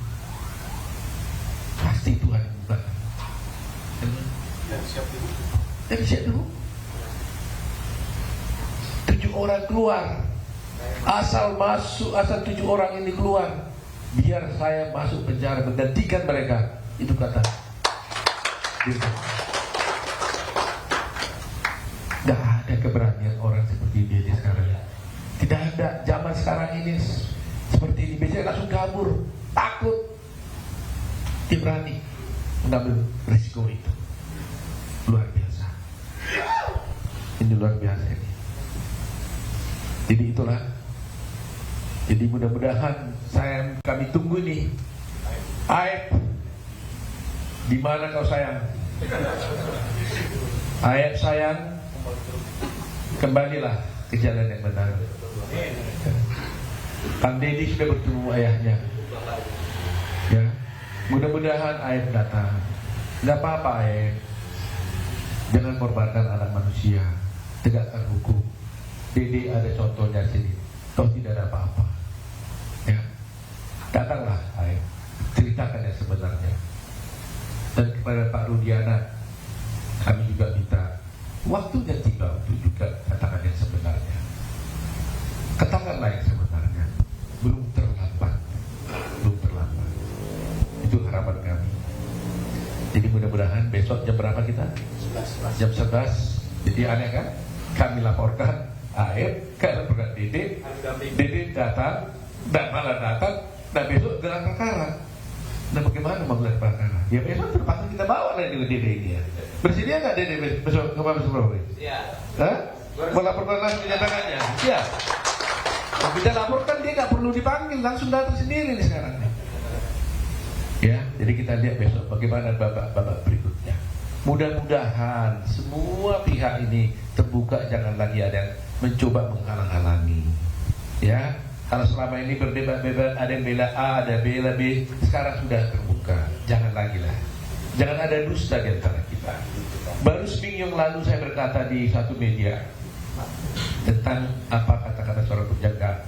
Pasti Tuhan yang membuka. Dan siap dulu. 7 orang keluar. Asal 7 orang ini keluar, biar saya masuk penjara menggantikan mereka. Itu kata. Tidak ada keberanian orang seperti dia sekarang. Tidak ada. Zaman sekarang ini seperti ini, biasanya langsung kabur, takut. Dia berani mengambil risiko itu. Luar biasa. Ini luar biasa ini. Jadi itulah. Jadi mudah-mudahan kami tunggu nih. Aib, di mana kau sayang? Aib sayang, kembalilah ke jalan yang benar. Kang Dedi sudah bertemu ayahnya. Ya, mudah-mudahan Aib datang. Tidak apa-apa Aib. Jangan korbankan anak manusia. Tegakkan hukum. Dede ada contohnya sini. Toh tidak ada apa-apa. Ya, datanglah Aib. Ceritakan yang sebenarnya. Dan kepada Pak Rudiana, kami juga minta waktunya tiba untuk juga katakan yang sebenarnya. Katakanlah yang sebenarnya. Belum terlambat. Belum terlambat. Itu harapan kami. Jadi mudah-mudahan besok jam berapa kita? 11. Jam 11. Jadi aneh kan? Kami laporkan Aib, kami laporkan Dede. Dede datang, dan malah datang. Nah besok gelar perkara. Nah bagaimana mau gelar perkara? Ya besok terpaksa kita bawa lagi Dede ini ya. Bersedia nggak Dede besok ke Mabes Polri? Iya. Melaporkan langsung kenyataannya? Iya. Nah, kita laporkan dia nggak perlu dipanggil, langsung datang sendiri nih sekarang. Ya, jadi kita lihat besok bagaimana babak berikutnya. Mudah-mudahan semua pihak ini terbuka, jangan lagi ada yang mencoba menghalang-halangi. Ya, kalau selama ini berdebat-debat, ada yang bela A, ada bela B, sekarang sudah terbuka. Jangan lagi lah. Jangan ada dusta di antara kita. Baru seminggu yang lalu saya berkata di satu media tentang apa kata-kata seorang penjaga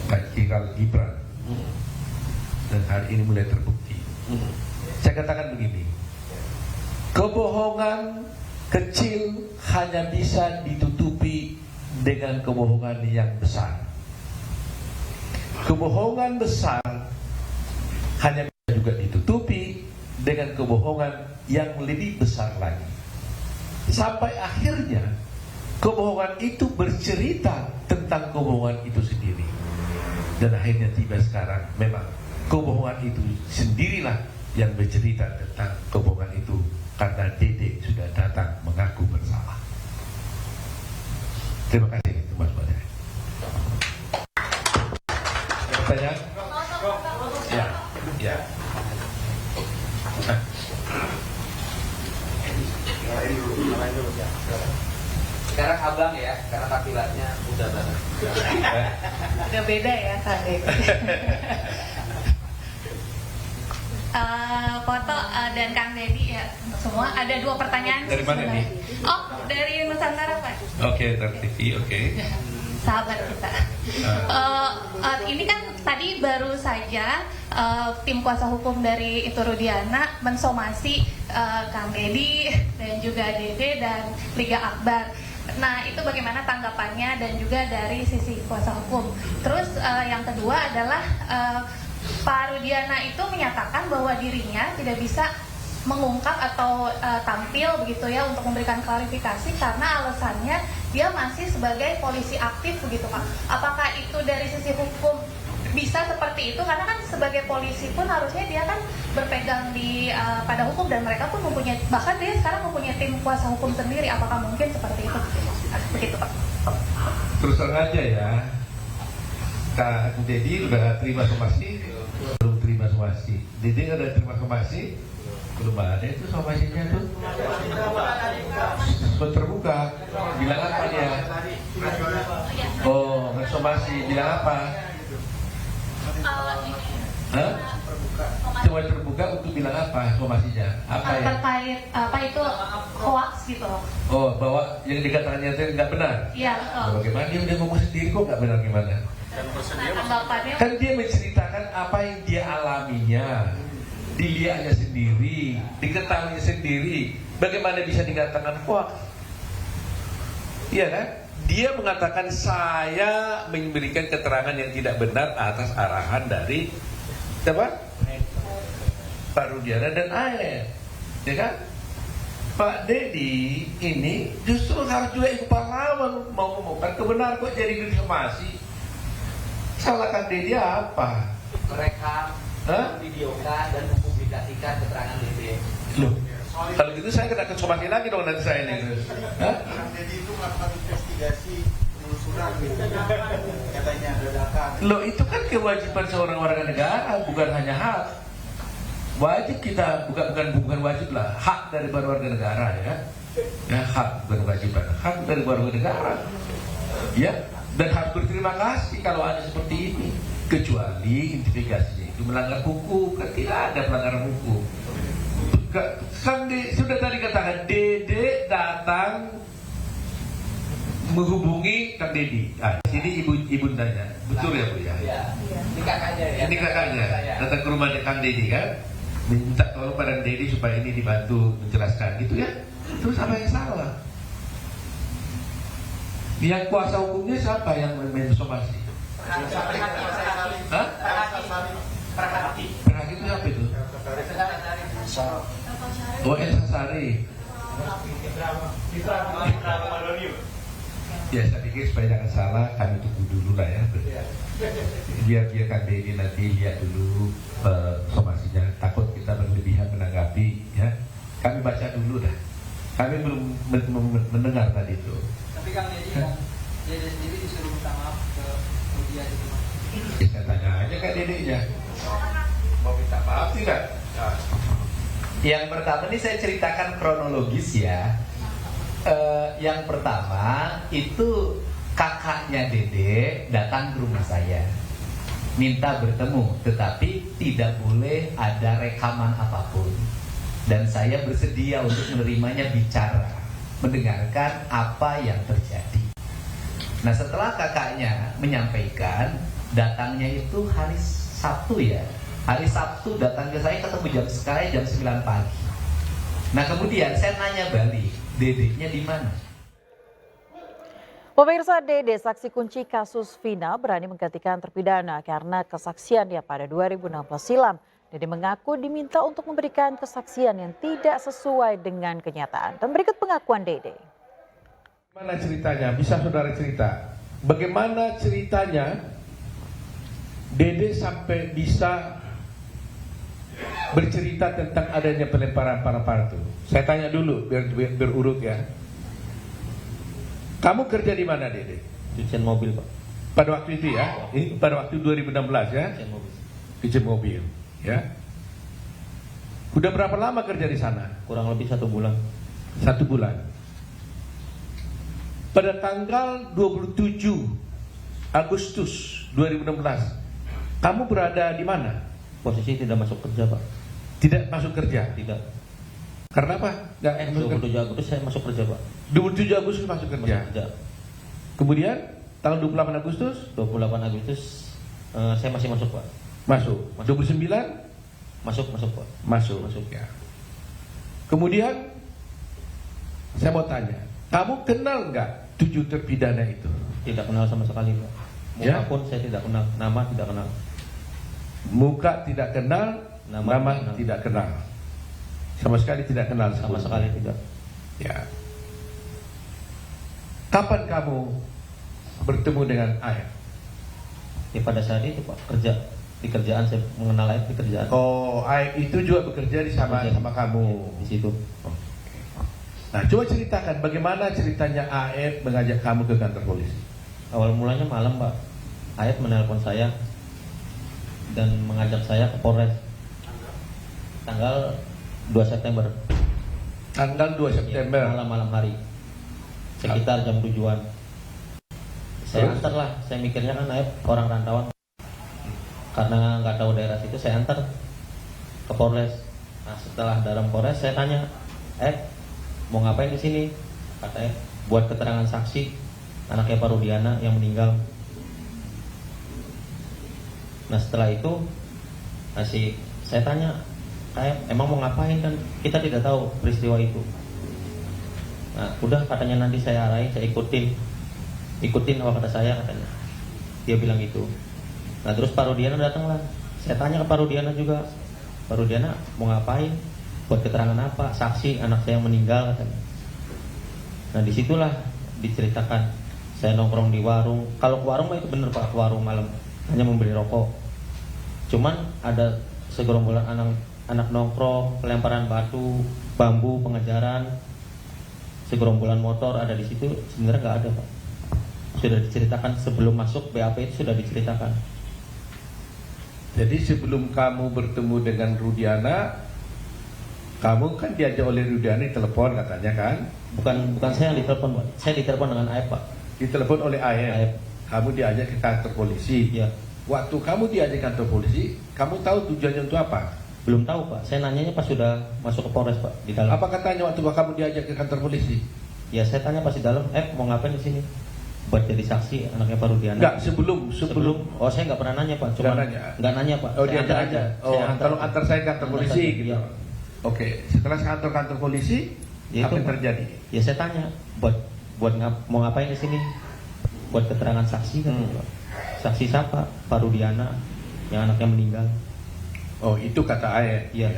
Kajikal Gibran. Dan hari ini mulai terbukti. Saya katakan begini, kebohongan kecil hanya bisa ditutupi dengan kebohongan yang besar. Kebohongan besar hanya bisa juga ditutupi dengan kebohongan yang lebih besar lagi. Sampai akhirnya kebohongan itu bercerita tentang kebohongan itu sendiri. Dan akhirnya tiba sekarang memang kebohongan itu sendirilah yang bercerita tentang kebohongan itu, karena Dede sudah datang mengaku bersalah. Terima kasih Mas Badai. Pertanyaan? Ya. Sekarang abang ya, karena tampilannya muda banget. Udah beda ya Kak Dedi. Foto dan Kang Dedi ya semua ada 2 pertanyaan. Dari mana nih? Oh dari Nusantara Pak. Oke, dari TV, oke. Sahabat kita. Ini kan tadi baru saja tim kuasa hukum dari Itu Rudiana mensomasi Kang Dedi dan juga Dede dan Liga Akbar. Nah itu bagaimana tanggapannya dan juga dari sisi kuasa hukum. Terus yang kedua adalah Pak Rudiana itu menyatakan bahwa dirinya tidak bisa mengungkap atau tampil begitu ya untuk memberikan klarifikasi karena alasannya dia masih sebagai polisi aktif begitu Pak. Apakah itu dari sisi hukum bisa seperti itu? Karena kan sebagai polisi pun harusnya dia kan berpegang di pada hukum dan mereka pun mempunyai, bahkan dia sekarang mempunyai tim kuasa hukum sendiri. Apakah mungkin seperti itu? Begitu Pak. Terus terang aja ya, Kak Dedi udah terima somasi? Belum terima somasi. Dede udah terima somasi? Belum ada itu somasinya tuh. Terbuka. Bilang apa dia? Oh, somasi. Bilang apa? Hah? Cuma terbuka untuk bilang apa somasinya? Apa ya? Terkait apa itu hoax gitu. Oh, bahwa yang dikatakannya itu nggak benar. Iya betul. Bagaimana dia ngomong sendiri kok nggak benar gimana? Tanggapannya Kan dia menceritakan apa yang dia alaminya, dilihatnya sendiri, diketahui sendiri. Bagaimana bisa dikatakan hoax? Iya kan? Dia mengatakan saya memberikan keterangan yang tidak benar atas arahan dari siapa? Pak Rudiana dan AE, ya kan? Pak Dedi ini justru harus juga ikut pahlawan mau ngomongkan kebenaran kok jadi disomasi. Salahkan Dedi apa? Merekam, videokan dan mempublikasikan keterangan Dede. Loh, kalau gitu saya kena somasi lagi dong nanti saya ini. Hah? Kang Dedi itu melakukan investigasi penelusuran gitu. Katanya dadakan. Loh itu kan kewajiban seorang warga negara, bukan hanya hak. Wajib kita, bukan wajib lah, hak dari warga negara ya. Ya hak bukan kewajiban, hak dari warga negara. Ya, dan harus berterima kasih kalau ada seperti ini. Kecuali investigasinya itu melanggar hukum, kan tidak ada pelanggaran hukum. Kan sudah tadi katakan Dede datang menghubungi Kang Dedi. Nah, ini ibundanya, betul ya Bu ya? Iya. Ini kakaknya ya. Ini kakaknya datang ke rumah Kang Dedi kan, minta tolong pada Dedi supaya ini dibantu menjelaskan gitu ya. Terus apa yang salah? Yang kuasa hukumnya siapa yang mensomasi? Hah? Perhati. Perhati itu siapa itu? Oh, Elsa Sari. Ya, saya pikir supaya jangan salah, kami tunggu dulu lah ya. Biar Kang Dedi nanti lihat dulu somasinya. Takut kita berlebihan menanggapi ya. Kami baca dulu dah. Kami belum mendengar tadi itu. Tapi Kang Dedi sendiri disuruh minta maaf ke media itu. Ya, saya tanya aja Kak Dedenya. Mau minta maaf tidak? Nah. Yang pertama ini saya ceritakan kronologis ya. Yang pertama itu kakaknya Dede datang ke rumah saya, minta bertemu, tetapi tidak boleh ada rekaman apapun. Dan saya bersedia untuk menerimanya bicara, mendengarkan apa yang terjadi. Nah setelah kakaknya menyampaikan, datangnya itu hari Sabtu ya. Hari Sabtu datang ke saya, ketemu jam 9 pagi. Nah kemudian saya nanya balik, Dedenya di mana? Pemirsa, Dede, saksi kunci kasus Vina, berani menggantikan terpidana karena kesaksiannya pada 2016 silam. Dede mengaku diminta untuk memberikan kesaksian yang tidak sesuai dengan kenyataan. Dan berikut pengakuan Dede. Bagaimana ceritanya? Bisa saudara cerita? Bagaimana ceritanya Dede sampai bisa bercerita tentang adanya pelemparan parapar itu? Saya tanya dulu biar berurut ya. Kamu kerja di mana Dede? Cucian mobil Pak. Pada waktu itu ya? Ini pada waktu 2016 ya? Cucian mobil. Cucian mobil ya. Udah berapa lama kerja di sana? Kurang lebih 1 bulan. 1 bulan. pada tanggal 27 Agustus 2016, kamu berada di mana? Posisi tidak masuk kerja, Pak. Tidak masuk kerja? Tidak. Karena apa? Nggak masuk kerja. 27 Agustus saya masuk kerja, Pak. 27 Agustus masuk kerja. Masuk kerja. Kemudian tanggal 28 Agustus? 28 Agustus saya masih masuk, Pak. Masuk. 29? Masuk, Pak. Masuk ya. Kemudian saya mau tanya, kamu kenal nggak 7 terpidana itu? Tidak kenal sama sekali, Pak. Muka Ya? pun saya tidak kenal, nama tidak kenal. Muka tidak kenal, nama kenal. tidak kenal. Sama sekali tidak kenal. Sama sebelumnya. sekali tidak. Ya. Kapan kamu bertemu dengan Aep? Ya pada saat itu, Pak, kerja di kerjaan saya mengenal Aep di kerjaan. Oh, Aep itu juga bekerja sama kamu. Di situ. Nah, coba ceritakan bagaimana ceritanya Aep mengajak kamu ke kantor polisi. Awal mulanya malam, Pak. Aep menelpon saya dan mengajak saya ke Polres. Tanggal 2 September. Tanggal 2 September. Malam hari. Sekitar jam 7-an. Saya antar lah. Saya mikirnya kan Aep orang rantauan. Karena nggak tahu daerah situ, saya antar ke Polres. Nah, setelah dalam Polres saya tanya, mau ngapain di sini? Katanya buat keterangan saksi anaknya Pak Rudiana yang meninggal. Nah, setelah itu saya tanya, emang mau ngapain, kan kita tidak tahu peristiwa itu. Nah, udah katanya nanti saya arahin, saya ikutin apa kata saya, katanya. Dia bilang gitu. Nah, terus Pak Rudiana datang lah. Saya tanya ke Pak Rudiana juga, Pak Rudiana mau ngapain? Buat keterangan apa? Saksi anak saya yang meninggal, katanya. Nah, disitulah diceritakan. Saya nongkrong di warung. Kalau ke warung mah itu bener, Pak, ke warung malam hanya membeli rokok. Cuman ada segerombolan anak nongkrong, pelemparan batu, bambu, pengejaran, segerombolan motor ada di situ. Sebenarnya nggak ada, Pak. Sudah diceritakan sebelum masuk BAP itu sudah diceritakan. Jadi sebelum kamu bertemu dengan Rudiana, kamu kan diajak oleh Rudiana di telepon katanya kan? Bukan saya yang ditelepon, Pak. Saya ditelepon dengan Aep, Pak. Ditelepon oleh Aep. Kamu diajak ke kantor polisi. Iya. Waktu kamu diajak ke kantor polisi, kamu tahu tujuannya untuk apa? Belum tahu, Pak. Saya nanyanya pas sudah masuk ke Polres, Pak, di dalam. Apa katanya waktu kamu diajak ke kantor polisi? Ya, saya tanya pas di dalam, mau ngapain di sini? Buat jadi saksi anaknya Pak Rudiana. Enggak, sebelum. Oh, saya nggak pernah nanya, Pak. Cuma nggak nanya, Pak. Oh, Saya dia antar aja. Oh, Saya kalau antar saya ke kantor antar polisi saja, gitu. iya. Oke, setelah kantor polisi, Ya, apa itu, yang Pak. terjadi? Ya, saya tanya, mau ngapain di sini? Buat keterangan saksi, kan, Pak. Saksi siapa? Pak Rudiana yang anaknya meninggal. Oh, itu kata Aep. Iya.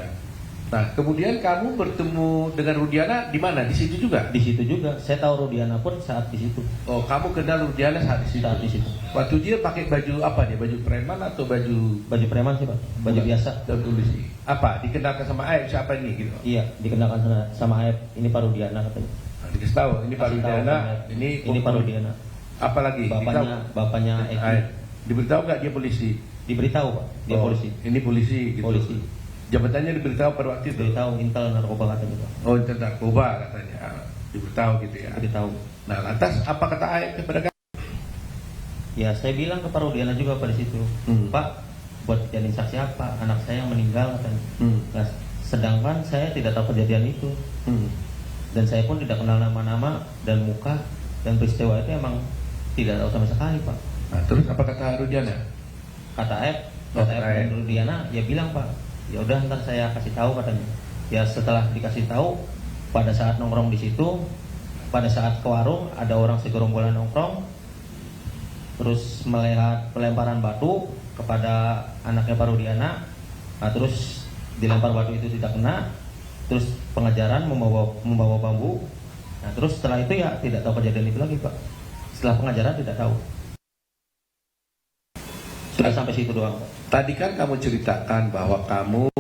Nah, kemudian kamu bertemu dengan Rudiana di mana? Di situ juga? Di situ juga. Saya tahu Rudiana pun saat di situ. Oh, kamu kenal Rudiana saat di situ? Saat di situ. Waktu dia pakai baju apa dia? Baju preman atau baju Baju preman sih, Pak. Baju biasa. Dan polisi. Apa? Dikenalkan sama Aep siapa ini gitu? Iya, dikenalkan sama Aep. Ini Pak Rudiana, katanya. Nah, dikasih tahu ini Pak Kasih tahu Rudiana, sama Aep. ini Pak Rudiana. Apa lagi? Bapaknya Eki. Aep. Diberitahu nggak dia polisi? Diberitahu, Pak. Dia Oh, polisi. Ini polisi gitu. Polisi. Jabatannya diberitahu pada waktu itu. Diberitahu intel narkoba, katanya, Pak. Oh, intel narkoba katanya. Diberitahu gitu ya. Diberitahu. Nah, lantas apa kata Aep kepada kamu? Ya, saya bilang ke Pak Rudiana juga pada situ. Pak, buat jadiin saksi apa? Anak saya yang meninggal, katanya. Nah, sedangkan saya tidak tahu kejadian itu. Dan saya pun tidak kenal nama-nama dan muka, dan peristiwa itu emang tidak tahu sama sekali, Pak. Nah, terus apa kata Rudiana? Kata Aep Aep. dan Rudiana, ya bilang, Pak, ya udah ntar saya kasih tahu, katanya. Ya, setelah dikasih tahu, pada saat nongkrong di situ, pada saat ke warung ada orang segerombolan nongkrong, terus melihat pelemparan batu kepada anaknya Pak Rudiana. Nah, terus dilempar batu itu tidak kena, terus pengejaran membawa bambu. Nah, terus setelah itu ya tidak tahu kejadian itu lagi, Pak. Setelah pengejaran tidak tahu. Sudah sampai situ doang, Pak. Tadi kan kamu ceritakan bahwa kamu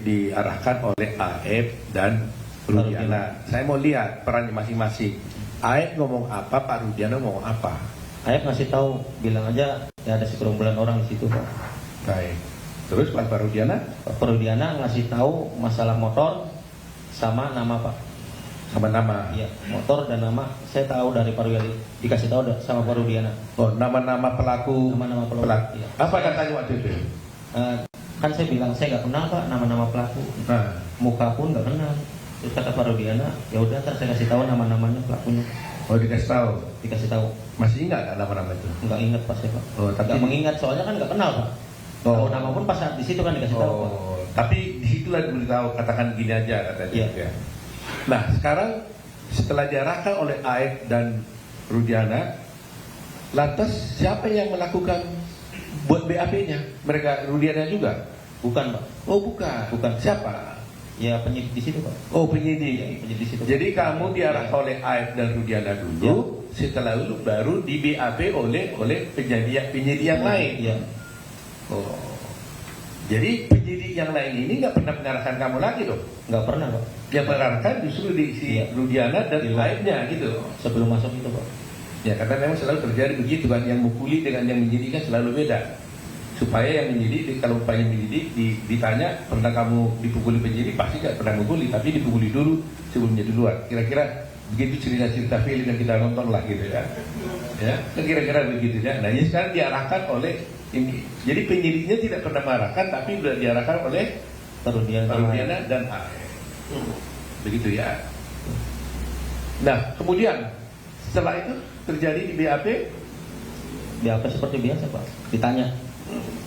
diarahkan oleh Aep dan Rudiana. Saya mau lihat perannya masing-masing. Aep ngomong apa, Pak Rudiana ngomong apa? Aep ngasih tahu, bilang aja ya ada segerombolan orang di situ, Pak. Baik. Terus Pak Rudiana? Pak Rudiana ngasih tahu masalah motor sama nama, Pak. Sama nama. Iya, motor dan nama saya tahu dari Pak Rudiana, dikasih tahu sama Pak Rudiana. Oh, nama-nama pelaku. Nama-nama pelaku. Iya. Apa katanya waktu itu? Kan saya bilang saya nggak kenal Pak nama-nama pelaku. Nah, Muka pun nggak kenal. Terus kata Pak Rudiana, ya udah ntar saya kasih tahu nama-namanya pelakunya. oh dikasih tahu. Dikasih tahu. Masih ingat nggak nama-nama itu? Nggak ingat pas ya Pak. Oh, tapi Nggak mengingat soalnya kan nggak kenal Pak. Oh. Tahu nama pun pas saat di situ kan dikasih tahu Pak. Oh, tapi disitulah diberitahu, katakan gini aja katanya. Iya. Ya. Nah, sekarang setelah diarahkan oleh Aep dan Rudiana, lantas siapa yang melakukan buat BAP-nya? Mereka Rudiana juga? Bukan Pak. Oh, bukan. Bukan. Siapa? Ya penyidik di situ Pak. Oh, penyidik. Ya, penyidik di situ. Jadi kamu diarahkan oleh Aep dan Rudiana dulu, setelah itu baru di BAP oleh penyidik yang lain. Iya. Oh. Jadi penyidik yang lain ini nggak pernah mengarahkan kamu lagi dong? Nggak pernah Pak. Yang mengarahkan justru di si Iya. Rudiana dan Iya. lainnya gitu. Sebelum masuk itu Pak. Ya karena memang selalu terjadi begitu kan, yang mukuli dengan yang menyidik kan selalu beda. Supaya yang menyidik, kalau upaya menyidik ditanya pernah kamu dipukuli penyidik, pasti nggak pernah mukuli, tapi dipukuli dulu sebelumnya duluan. Kira-kira begitu cerita-cerita film yang kita nonton lah gitu ya. Ya, kira-kira begitu ya. Nah ini sekarang diarahkan oleh ini. Jadi penyidiknya tidak pernah mengarahkan, tapi sudah diarahkan oleh Pak Rudiana dan Aep. Begitu ya. Nah, kemudian setelah itu terjadi di BAP, BAP seperti biasa Pak.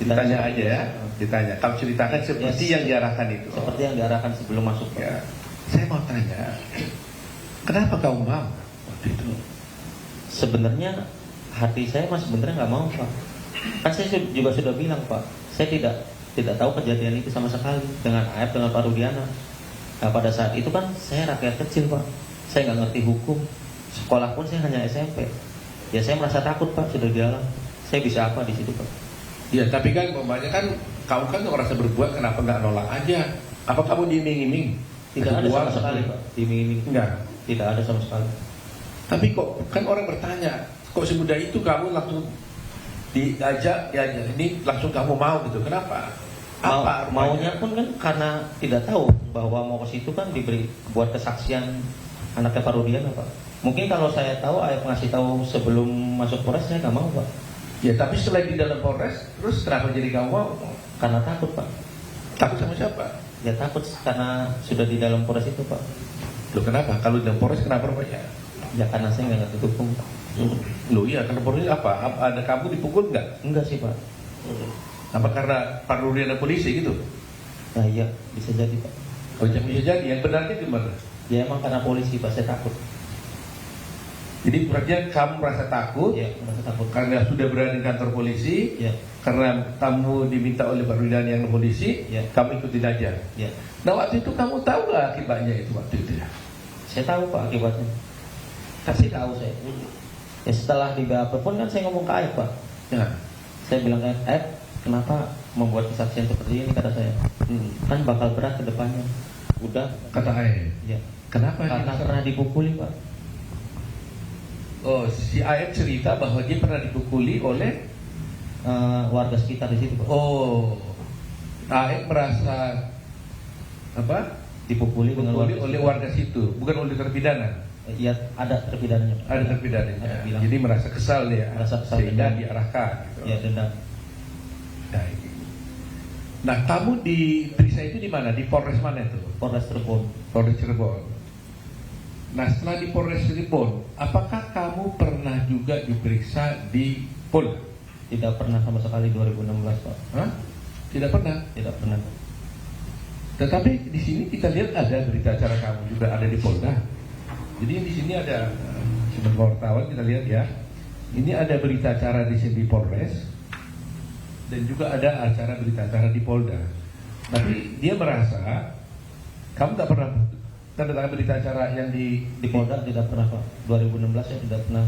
Ditanya aja ya. Ditanya. Kamu ceritakan seperti yang diarahkan itu. Seperti yang diarahkan sebelum masuk Pak. Ya. Saya mau tanya, kenapa kamu mau waktu itu? Sebenarnya hati saya mas sebenarnya nggak mau Pak. Kan saya juga sudah bilang Pak, saya tidak tahu kejadian itu sama sekali dengan Aep dengan Pak Rudiana. Nah pada saat itu kan saya rakyat kecil Pak, saya nggak ngerti hukum, sekolah pun saya hanya SMP. Ya saya merasa takut Pak sudah di dalam. Saya bisa apa di situ Pak? Ya tapi kan umpamanya kan kamu kan merasa berbuat, kenapa nggak nolak aja? Apa kamu diiming-iming? Tidak ada sama sekali Pak, diiming-iming. Enggak. Tidak ada sama sekali. Tapi kok kan orang bertanya, kok semudah itu kamu langsung diajak ya ini langsung kamu mau gitu? Kenapa? Apa Maunya pun kan karena tidak tahu bahwa mau ke situ kan diberi buat kesaksian anaknya Pak Rudiana Pak. Mungkin kalau saya tahu, Aep ngasih tahu sebelum masuk Polres saya nggak mau Pak. Ya tapi setelah di dalam Polres, terus kenapa jadi kamu mau? Karena takut Pak. Takut sama siapa? Ya takut karena sudah di dalam Polres itu Pak. Loh kenapa? Kalau di dalam Polres kenapa rupanya? Ya karena saya nggak ngerti hukum Pak. Loh iya, karena Polres apa? Ada kamu dipukul nggak? Enggak sih Pak. Apa karena Pak Rudiana polisi gitu? Nah iya bisa jadi Pak. Oh bisa jadi, yang benarnya gimana? Ya emang karena polisi Pak saya takut. Jadi berarti kamu merasa takut? Ya merasa takut. Karena sudah berada di kantor polisi, Ya. karena kamu diminta oleh Pak Rudiana yang polisi, Ya. kamu ikutin aja. Ya. Nah waktu itu kamu tahu nggak akibatnya itu waktu itu ya? Saya tahu Pak akibatnya. Kasih tahu saya. Ya setelah di BAP pun kan saya ngomong ke Aep Pak. Ya. Saya bilang ke Aep, kenapa membuat kesaksian seperti ini kata saya. Kan bakal berat ke depannya. Udah Kata Aep. ya. Kenapa? Karena pernah dipukuli Pak. Oh si Aep cerita bahwa dia pernah dipukuli oleh Warga sekitar di situ Pak. Oh Aep merasa apa? Dipukuli dengan Dipukuli warga oleh warga situ, bukan oleh terpidana. Iya ada terpidananya Pak. Ada terpidana. Ada bilang. Jadi merasa kesal dia. Merasa kesal, sehingga dendam. diarahkan. Gitu. Ya dendam. Nah, kamu diperiksa itu di mana? Di Polres mana itu? Polres Cirebon. Polres Cirebon. Nah, setelah di Polres Cirebon, apakah kamu pernah juga diperiksa di Polda? Tidak pernah sama sekali 2016 Pak. Hah? Tidak pernah. Tidak pernah. Tetapi di sini kita lihat ada berita acara kamu juga ada di Polda. Jadi di sini ada sebagai wartawan kita lihat ya. Ini ada berita acara di sini di Polres dan juga ada acara berita acara di Polda. Tapi dia merasa kamu tak pernah tanda tangan berita acara yang di Polda tidak pernah Pak. 2016 saya tidak pernah.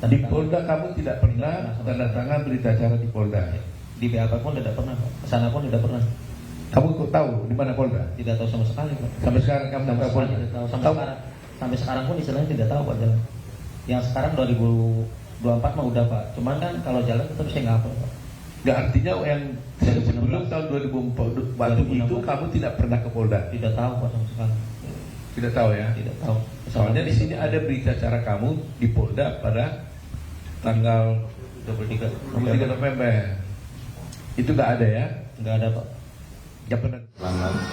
Di Polda kamu tidak pernah tanda tangan berita acara di Polda. Di BAP pun tidak pernah Pak. Kesana pun tidak pernah. Kamu kok tahu di mana Polda? Tidak tahu sama sekali Pak. Sampai sekarang kamu Sama tahu sekali Polda? tidak tahu. Kamu- Sampai sekarang pun istilahnya tidak tahu Pak jalan. Yang sekarang 2024 mah udah Pak. Cuman kan kalau jalan tetap saya nggak hafal Pak. Nggak, artinya yang sebelum tahun 2004 waktu itu kamu tidak pernah ke Polda. Tidak tahu Pak sama sekali. Tidak tahu ya. Tidak tahu. Soalnya di sini ada berita acara kamu di Polda pada tanggal 23 November. Itu nggak ada ya? Nggak ada, Pak. Nggak pernah. Selamat